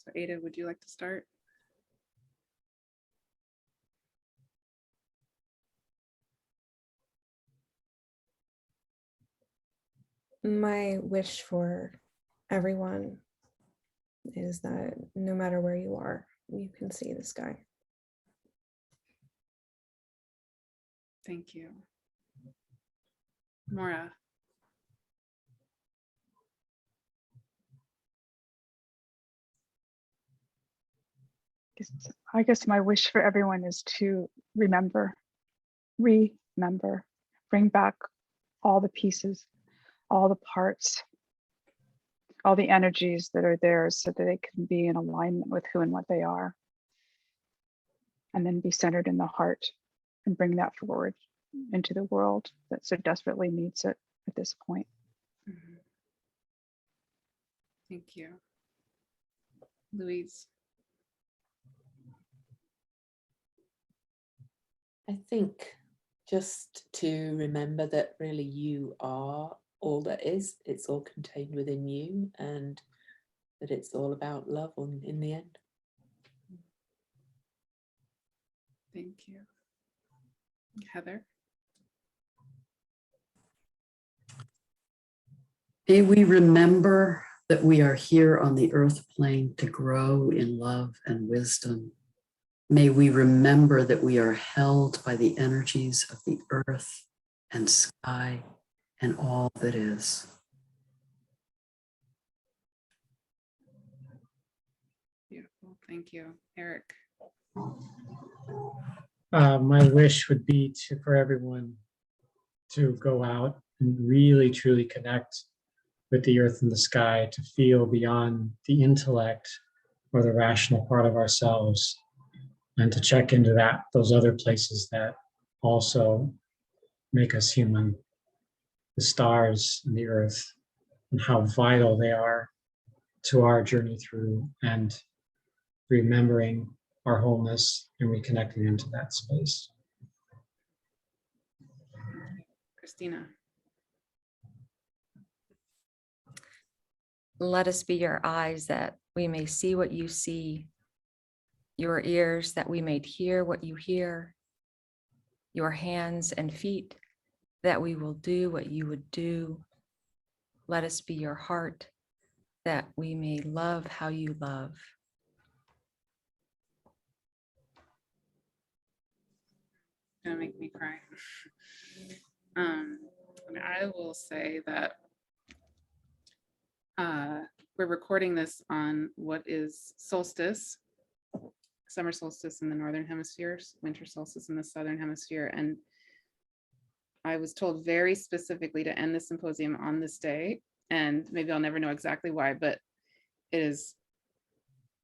So Ada, would you like to start? My wish for everyone is that no matter where you are, you can see the sky. Thank you. Maura. I guess my wish for everyone is to remember, bring back all the pieces, all the parts, all the energies that are there so that they can be in alignment with who and what they are. And then be centered in the heart and bring that forward into the world that so desperately needs it at this point. Mm-hmm. Thank you. Louise. I think just to remember that really you are all that is, it's all contained within you, and that it's all about love in the end. Thank you. Heather. May we remember that we are here on the earth plane to grow in love and wisdom. May we remember that we are held by the energies of the earth and sky and all that is. Beautiful. Thank you. Erik. My wish would be for everyone to go out and really truly connect with the earth and the sky, to feel beyond the intellect or the rational part of ourselves, and to check into those other places that also make us human, the stars and the earth, and how vital they are to our journey through, and remembering our wholeness and reconnecting into that space. Kristina. Let us be your eyes that we may see what you see, your ears that we may hear what you hear, your hands and feet that we will do what you would do. Let us be your heart that we may love how you love. Gonna make me cry. I will say that we're recording this on what is solstice, summer solstice in the northern hemisphere, winter solstice in the southern hemisphere, and I was told very specifically to end the symposium on this day, and maybe I'll never know exactly why, but it is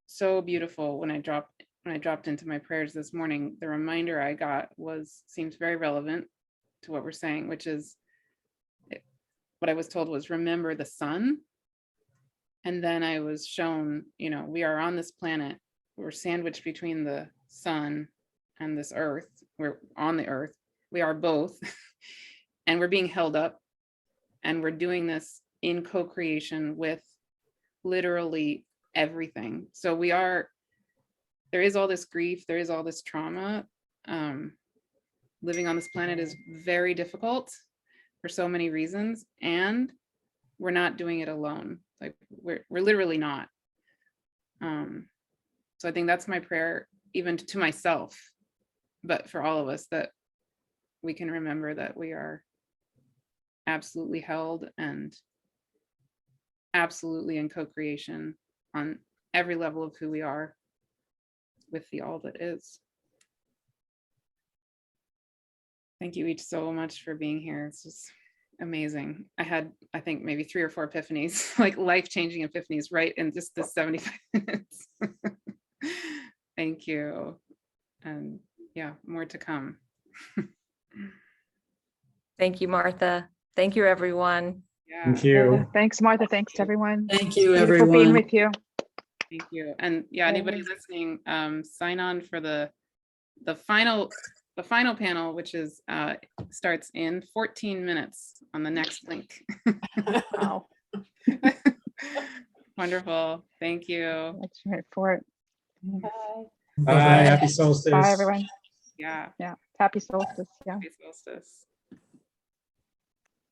so beautiful. When I dropped into my prayers this morning, the reminder I got seems very relevant to what we're saying, which is what I was told was remember the sun. And then I was shown, we are on this planet, we're sandwiched between the sun and this earth, we're on the earth, we are both, and we're being held up, and we're doing this in co-creation with literally everything. So we are there is all this grief, there is all this trauma. Living on this planet is very difficult for so many reasons, and we're not doing it alone. Like we're literally not. So I think that's my prayer, even to myself, but for all of us, that we can remember that we are absolutely held and absolutely in co-creation on every level of who we are with the all that is. Thank you each so much for being here. It's just amazing. I had, I think, maybe 3 or 4 epiphanies, like life-changing epiphanies, right in just this 75 minutes. Thank you. And yeah, more to come. Thank you, Martha. Thank you, everyone. Yeah, Thank you. Thanks, Martha. Thanks to everyone. Thank you, Beautiful being everyone. with you. thank you. And yeah, anybody listening, sign on for the final panel, which is starts in 14 minutes on the next link. Wow. Wonderful. Thank you. That's right for it. Bye. Bye. Happy solstice. Bye, everyone. Yeah. Yeah. Happy solstice. Yeah. Happy solstice.